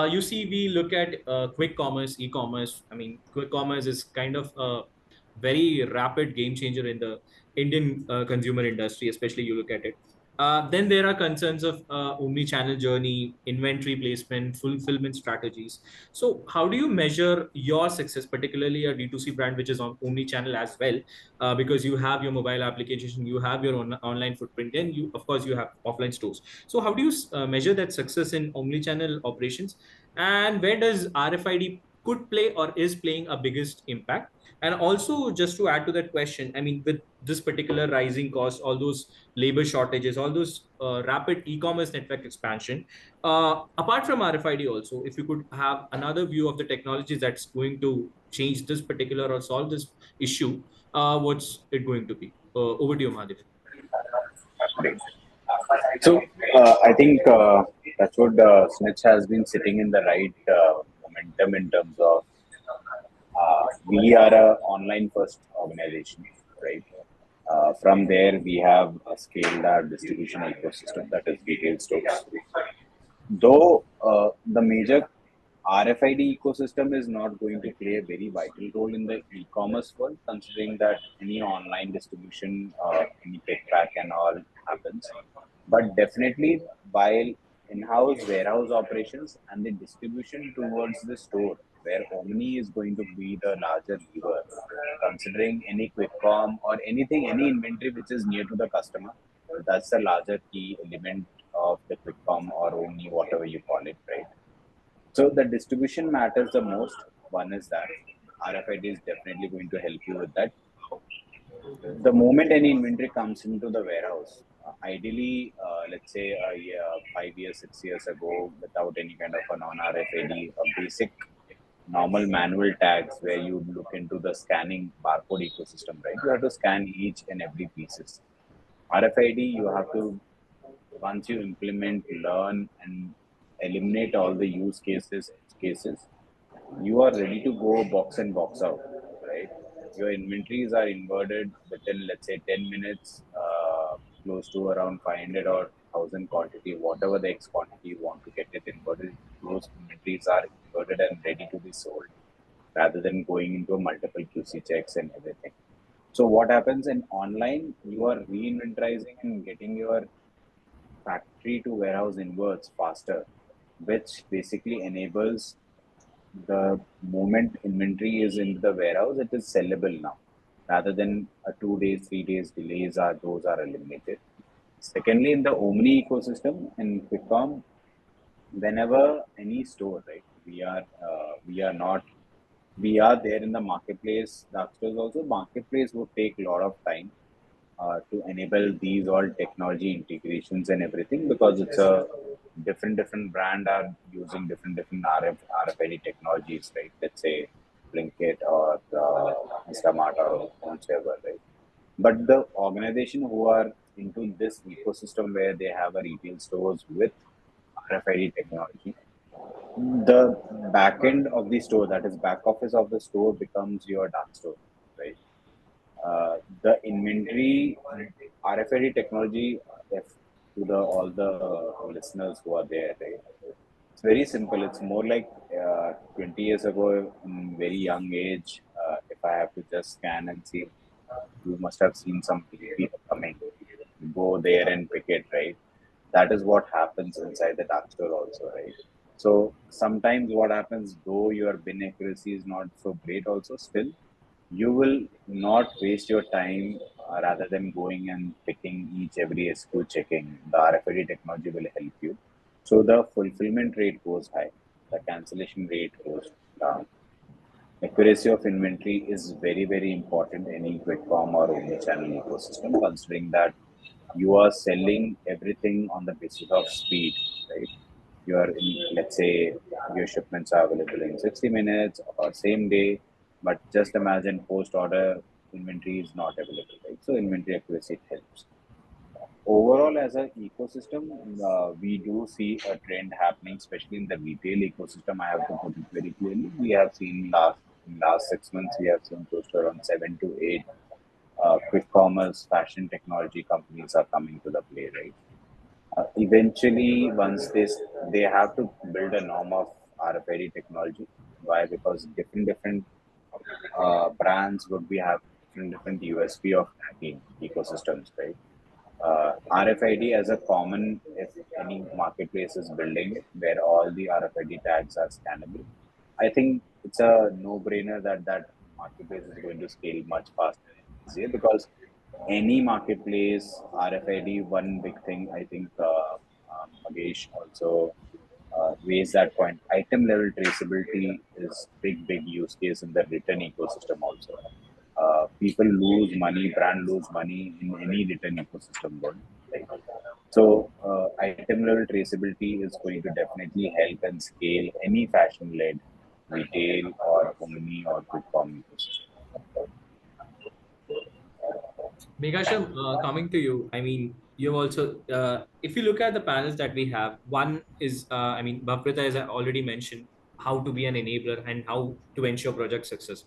Speaker 1: you see, we look at quick commerce, e-commerce. I mean, quick commerce is kind of a very rapid game changer in the Indian consumer industry, especially you look at it. Then there are concerns of omni-channel journey, inventory placement, fulfillment strategies. So how do you measure your success, particularly a D2C brand, which is on omni-channel as well? Because you have your mobile application, you have your own online footprint, then you, of course, you have offline stores. So how do you measure that success in omni-channel operations, and where does RFID could play or is playing a biggest impact? And also, just to add to that question, I mean, with this particular rising cost, all those labor shortages, all those rapid e-commerce network expansion, apart from RFID, also, if you could have another view of the technologies that's going to change this particular or solve this issue, what's it going to be? Over to you, Mahadev.
Speaker 2: Great. So I think that's what SNITCH has been sitting in the right momentum in terms of we are a online first organization, right? From there, we have scaled our distribution ecosystem, that is retail stores. Though the major RFID ecosystem is not going to play a very vital role in the e-commerce world, considering that any online distribution, any pick pack and all happens. But definitely, while in-house warehouse operations and the distribution towards the store, where Omni is going to be the larger lever, considering any quick com or anything, any inventory which is near to the customer, that's the larger key element of the quick com or Omni, whatever you call it, right? So the distribution matters the most. One is that RFID is definitely going to help you with that. The moment any inventory comes into the warehouse, ideally, let's say a year, 5 years, 6 years ago, without any kind of a non-RFID, a basic normal manual tags where you look into the scanning barcode ecosystem, right? You have to scan each and every pieces. RFID, you have to, once you implement, learn, and eliminate all the cases, you are ready to go box in, box out, right? Your inventories are inverted within, let's say, 10 minutes, close to around 500 or 1000 quantity, whatever the X quantity you want to get it inverted. Those inventories are inverted and ready to be sold rather than going into multiple QC checks and everything. So what happens in online, you are re-inventorizing and getting your factory to warehouse inverts faster, which basically enables the moment inventory is in the warehouse, it is sellable now. rather than a 2 days, 3 days delays those are eliminated. Secondly, in the Omni ecosystem in Quickcom, whenever any store, right, we are there in the marketplace. Darkstores also marketplace would take a lot of time to enable these all technology integrations and everything, because it's a different brand are using different RFID technologies, right? Let's say Blinkit or Instamart or whatever, right? But the organization who are into this ecosystem where they have a retail stores with RFID technology, the back end of the store, that is back office of the store, becomes your dark store, right? The inventory RFID technology, if to the all the listeners who are there, right? It's very simple. It's more like 20 years ago, in very young age. If I have to just scan and see, you must have seen some people coming. Go there and pick it, right? That is what happens inside the dark store also, right? So sometimes what happens, though your bin accuracy is not so great, also still you will not waste your time rather than going and picking each every SKU checking. The RFID technology will help you. So the fulfillment rate goes high, the cancellation rate goes down. Accuracy of inventory is very important in any quick com or omni-channel ecosystem, considering that you are selling everything on the basis of speed, right? You are in, let's say, your shipments are available in 60 minutes or same day, but just imagine post-order inventory is not available, right? So inventory accuracy helps. Overall, as an ecosystem, we do see a trend happening, especially in the retail ecosystem. I have to put it very clearly. We have seen last 6 months, we have seen close to around 7 to 8 quick commerce fashion technology companies are coming to the play, right? Eventually, once they have to build a norm of RFID technology. Why? Because different brands would be have different USP of tagging ecosystems, right? RFID as a common, if any marketplace is building where all the RFID tags are scannable, I think it's a no-brainer that that marketplace is going to scale much faster and easier, because any marketplace RFID, one big thing I think Magesh also raised that point. Item level traceability is big use case in the return ecosystem also. People lose money, brand lose money in any return ecosystem world. Right? So item level traceability is going to definitely help and scale any fashion led retail or omni or quick com ecosystem.
Speaker 1: Meghashyam, coming to you, I mean, you've also, if you look at the panels that we have, one is, I mean, Bhavprita has already mentioned how to be an enabler and how to ensure project success.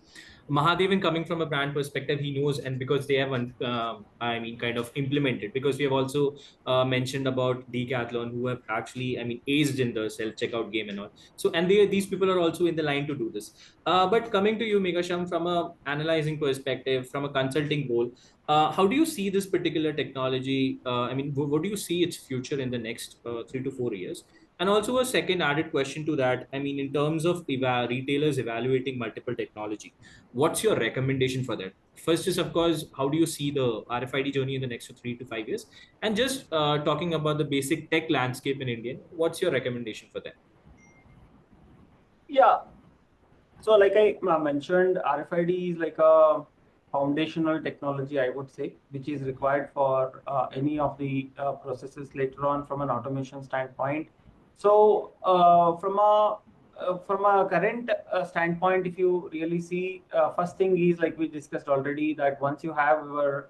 Speaker 1: Mahadevan, coming from a brand perspective, he knows, and because they have, I mean, kind of implemented, because we have also mentioned about Decathlon, who have actually, I mean, aced in the self checkout game and all. So, and these people are also in the line to do this. But coming to you, Meghashyam, from a analyzing perspective, from a consulting role, how do you see this particular technology? I mean, what do you see its future in the next 3 to 4 years? And also a second added question to that. I mean, in terms of retailers evaluating multiple technology, what's your recommendation for that? First is, of course, how do you see the RFID journey in the next 3 to 5 years? And just talking about the basic tech landscape in India, what's your recommendation for that?
Speaker 3: Yeah. So like I mentioned, RFID is like a foundational technology, I would say, which is required for any of the processes later on from an automation standpoint. So from a current standpoint, if you really see, first thing is like we discussed already, that once you have your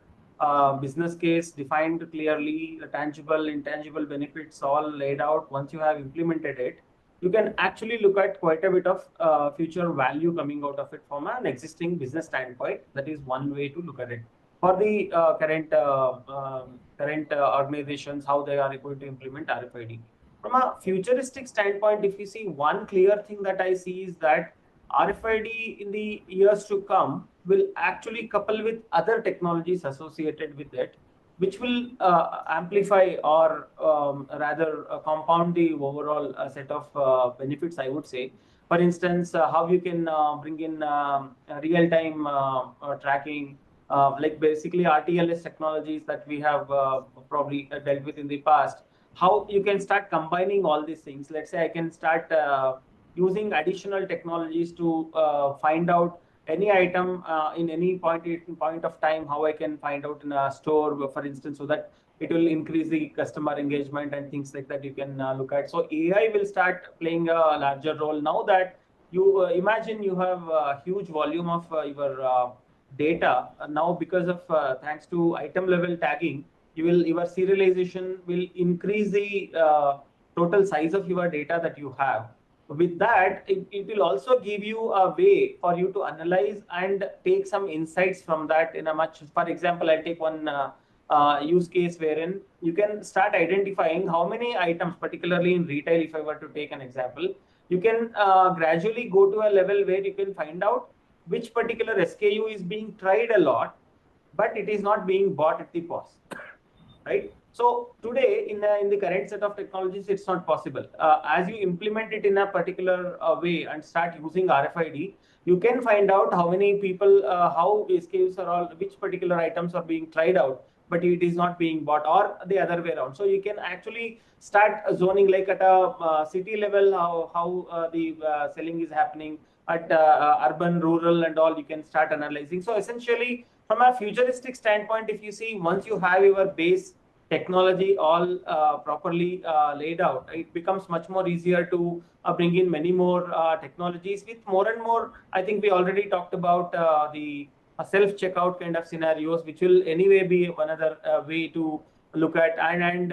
Speaker 3: business case defined clearly, the tangible, intangible benefits all laid out, once you have implemented it, you can actually look at quite a bit of future value coming out of it from an existing business standpoint. That is one way to look at it. For the current organizations, how they are going to implement RFID. From a futuristic standpoint, if you see, one clear thing that I see is that RFID in the years to come will actually couple with other technologies associated with it, which will amplify or rather compound the overall set of benefits, I would say. For instance, how you can bring in real-time tracking, like basically RTLS technologies that we have probably dealt with in the past, how you can start combining all these things. Let's say I can start using additional technologies to find out any item in any point of time, how I can find out in a store, for instance, so that it will increase the customer engagement and things like that you can look at. So AI will start playing a larger role now that you imagine you have a huge volume of your data now because of thanks to item level tagging, your serialization will increase the total size of your data that you have. With that, it will also give you a way for you to analyze and take some insights from that in a much, for example, I'll take one use case wherein you can start identifying how many items, particularly in retail, if I were to take an example, you can gradually go to a level where you can find out which particular SKU is being tried a lot, but it is not being bought at the pause, right? So today, in the current set of technologies, it's not possible. As you implement it in a particular way and start using RFID, you can find out how many people, how SKUs are all, which particular items are being tried out, but it is not being bought, or the other way around. So you can actually start zoning, like at a city level, how the selling is happening at urban, rural, and all. You can start analyzing. So essentially, from a futuristic standpoint, if you see, once you have your base technology all properly laid out, it becomes much more easier to bring in many more technologies with more and more. I think we already talked about the self-checkout kind of scenarios, which will anyway be another way to look at. And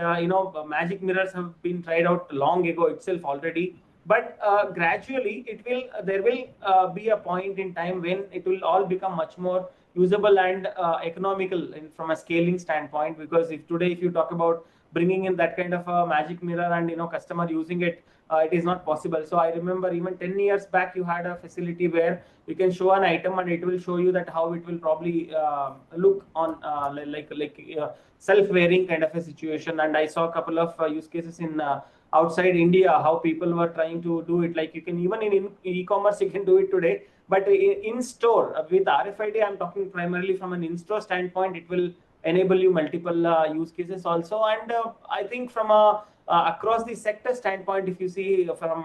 Speaker 3: magic mirrors have been tried out long ago itself already. But gradually, there will be a point in time when it will all become much more usable and economical from a scaling standpoint. Because if you talk about bringing in that kind of a magic mirror and customer using it, it is not possible. So I remember even 10 years back, you had a facility where you can show an item and it will show you that how it will probably look on self-wearing kind of a situation. And I saw a couple of use cases in outside India, how people were trying to do it. Like you can even in e-commerce, you can do it today. But in store with RFID, I'm talking primarily from an in-store standpoint, it will enable you multiple use cases also. And I think from a across the sector standpoint, if you see from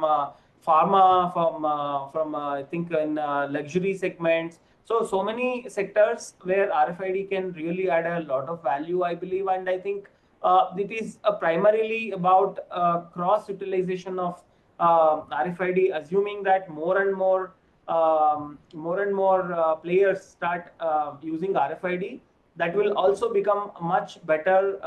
Speaker 3: pharma, from I think in luxury segments, so many sectors where RFID can really add a lot of value, I believe. And I think it is primarily about cross utilization of RFID, assuming that more and more players start using RFID. That will also become much better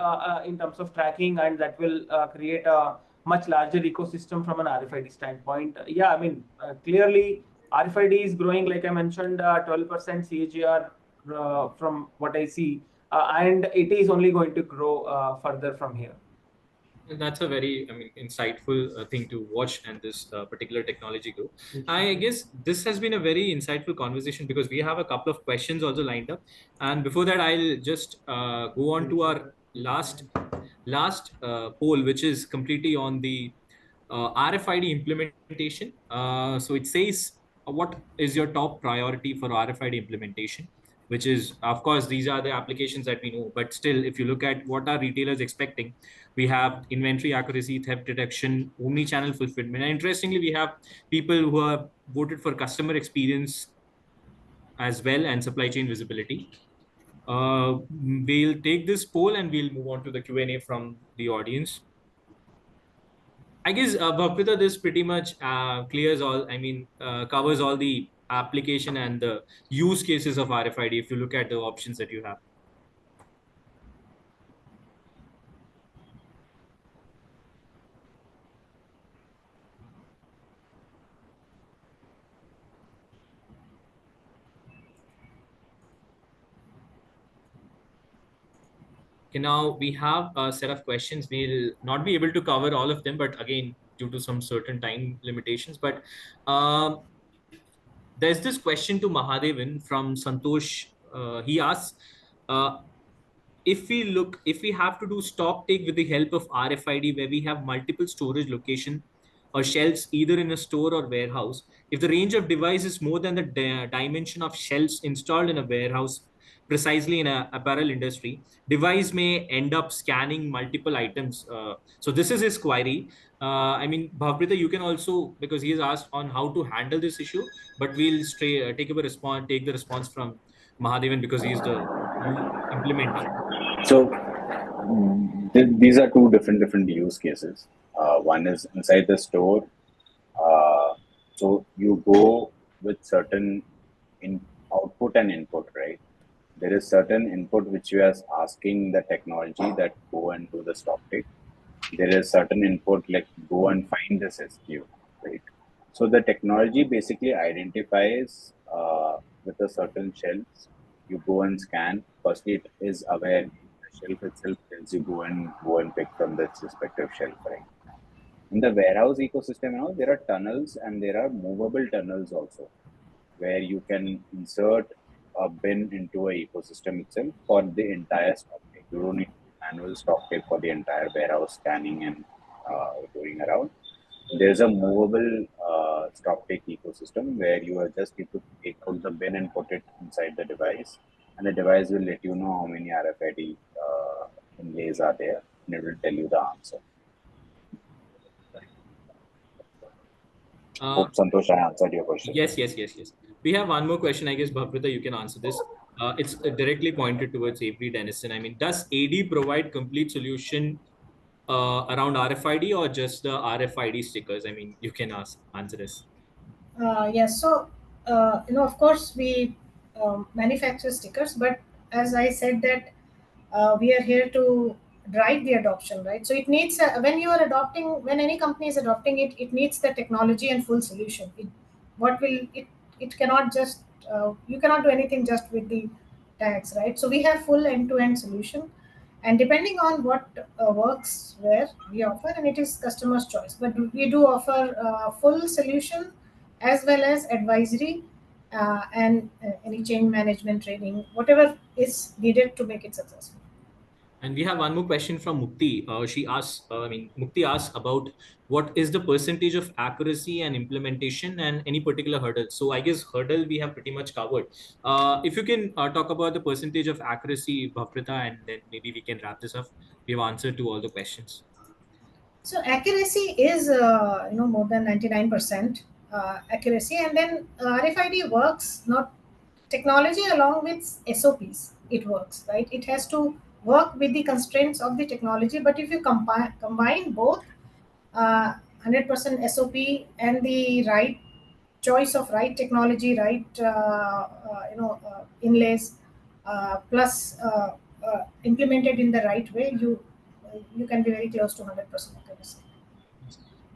Speaker 3: in terms of tracking, and that will create a much larger ecosystem from an RFID standpoint. Yeah, I mean, clearly RFID is growing, like I mentioned, 12% CAGR from what I see, and it is only going to grow further from here.
Speaker 1: That's a very, insightful thing to watch, and this particular technology grow. I guess this has been a very insightful conversation because we have a couple of questions also lined up. And before that, I'll just go on to our last poll, which is completely on the RFID implementation. So it says, what is your top priority for RFID implementation? Which is, of course, these are the applications that we know. But still, if you look at what are retailers expecting, we have inventory accuracy, theft detection, omni-channel fulfillment. And interestingly, we have people who have voted for customer experience as well and supply chain visibility. We'll take this poll and we'll move on to the Q&A from the audience. I guess, Bhavprita, this pretty much clears all, covers all the application and the use cases of RFID if you look at the options that you have. Okay, now we have a set of questions. We'll not be able to cover all of them, but again, due to some certain time limitations. But there's this question to Mahadevan from Santosh. He asks, if we have to do stock take with the help of RFID, where we have multiple storage location or shelves either in a store or warehouse, if the range of device is more than the dimension of shelves installed in a warehouse, precisely in an apparel industry, device may end up scanning multiple items. So this is his query. I mean, Bhavprita, you can also, because he has asked on how to handle this issue, but we'll take the response from Mahadevan, because he is the implementer.
Speaker 2: So these are two different use cases. One is inside the store. So you go with certain output and input, right? There is certain input which you are asking the technology that go and do the stock take. There is certain input like go and find this SKU, right? So the technology basically identifies with a certain shelves. You go and scan. Firstly, it is aware the shelf itself tells you go and pick from this respective shelf, right? In the warehouse ecosystem, there are tunnels and there are movable tunnels also, where you can insert a bin into a ecosystem itself for the entire stock take. You don't need manual stock take for the entire warehouse scanning and going around. There's a movable stock take ecosystem where you are just need to take out the bin and put it inside the device, and the device will let you know how many RFID inlays are there, and it will tell you the answer. Hope Santosh, I answered your question.
Speaker 1: Yes. We have one more question. I guess, Bhavprita, you can answer this. It's directly pointed towards Avery Dennison. I mean, does AD provide complete solution around RFID or just the RFID stickers? I mean, you can answer this.
Speaker 4: Yes. So, of course, we manufacture stickers, but as I said that we are here to drive the adoption, right? So it needs when any company is adopting it, it needs the technology and full solution. It cannot just you cannot do anything just with the tags, right? So we have full end-to-end solution, and depending on what works where we offer, and it is customer's choice. But we do offer full solution as well as advisory and any change management training, whatever is needed to make it successful.
Speaker 1: And we have one more question from Mukti. She asks, Mukti asks about what is the percentage of accuracy and implementation and any particular hurdle. So I guess hurdle we have pretty much covered. If you can talk about the percentage of accuracy, Bhavprita, and then maybe we can wrap this up. We have answered to all the questions.
Speaker 4: So accuracy is more than 99% accuracy, and then RFID works not technology along with SOPs. It works, right? It has to work with the constraints of the technology. But if you combine both 100% SOP and the right choice of right technology, right inlays, plus implemented in the right way, you can be very close to 100% accuracy.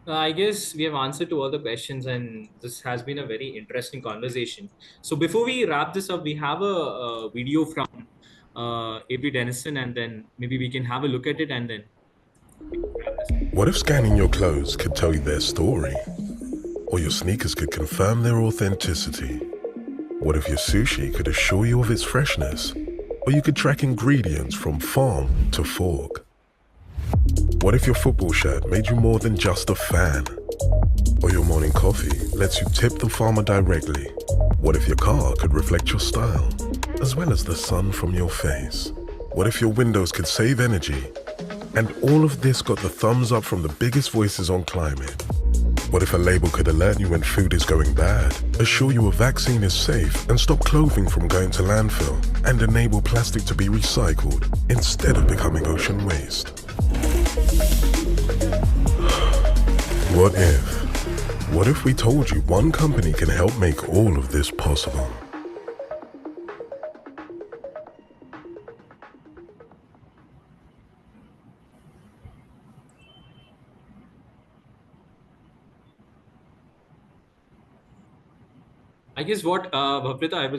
Speaker 1: I guess we have answered to all the questions, and this has been a very interesting conversation. So before we wrap this up, we have a video from Avery Dennison, and then maybe we can have a look at it, and then wrap this up.
Speaker 5: What if scanning your clothes could tell you their story? Or your sneakers could confirm their authenticity? What if your sushi could assure you of its freshness? Or you could track ingredients from farm to fork? What if your football shirt made you more than just a fan? Or your morning coffee lets you tip the farmer directly? What if your car could reflect your style, as well as the sun from your face? What if your windows could save energy? And all of this got the thumbs up from the biggest voices on climate. What if a label could alert you when food is going bad, assure you a vaccine is safe, and stop clothing from going to landfill, and enable plastic to be recycled instead of becoming ocean waste? What if? What if we told you one company can help make all of this possible?
Speaker 1: I guess what Bhavprita,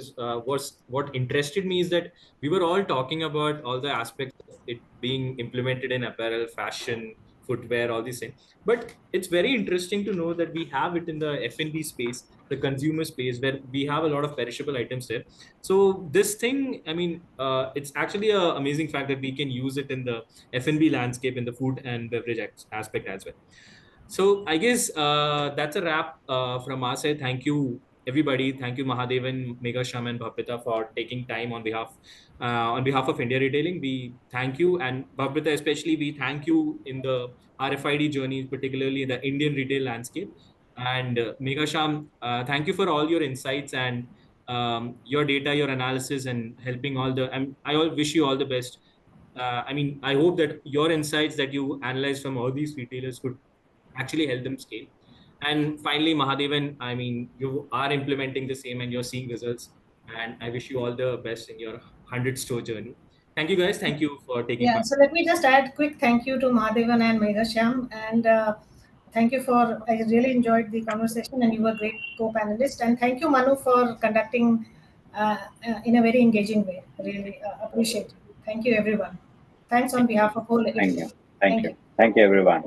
Speaker 1: was what interested me is that we were all talking about all the aspects of it being implemented in apparel, fashion, footwear, all these things. But it's very interesting to know that we have it in the F&B space, the consumer space, where we have a lot of perishable items there. So this thing, I mean, it's actually an amazing fact that we can use it in the F&B landscape, in the food and beverage aspect as well. So I guess that's a wrap from our side. Thank you everybody. Thank you, Mahadevan, Meghashyam, and Bhavprita for taking time on behalf of India Retailing. We thank you, and Bhavprita especially. We thank you in the RFID journey, particularly in the Indian retail landscape. And Meghashyam, thank you for all your insights and your data, your analysis, and helping all the. I all wish you all the best. I hope that your insights that you analyze from all these retailers could actually help them scale. And finally, Mahadevan, you are implementing the same and you're seeing results. And I wish you all the best in your 100 store journey. Thank you, guys. Thank you for taking
Speaker 4: Yeah,
Speaker 1: part.
Speaker 4: so let me just add quick thank you to Mahadevan and Meghashyam, and thank you for, I really enjoyed the conversation and you were great co-panelist, and thank you Manu for conducting in a very engaging way. Really appreciate it. Thank you everyone. Thanks on behalf of whole
Speaker 2: Thank you.
Speaker 4: editorial.
Speaker 2: Thank
Speaker 4: Thank
Speaker 2: you.
Speaker 4: you.
Speaker 2: Thank you, everyone.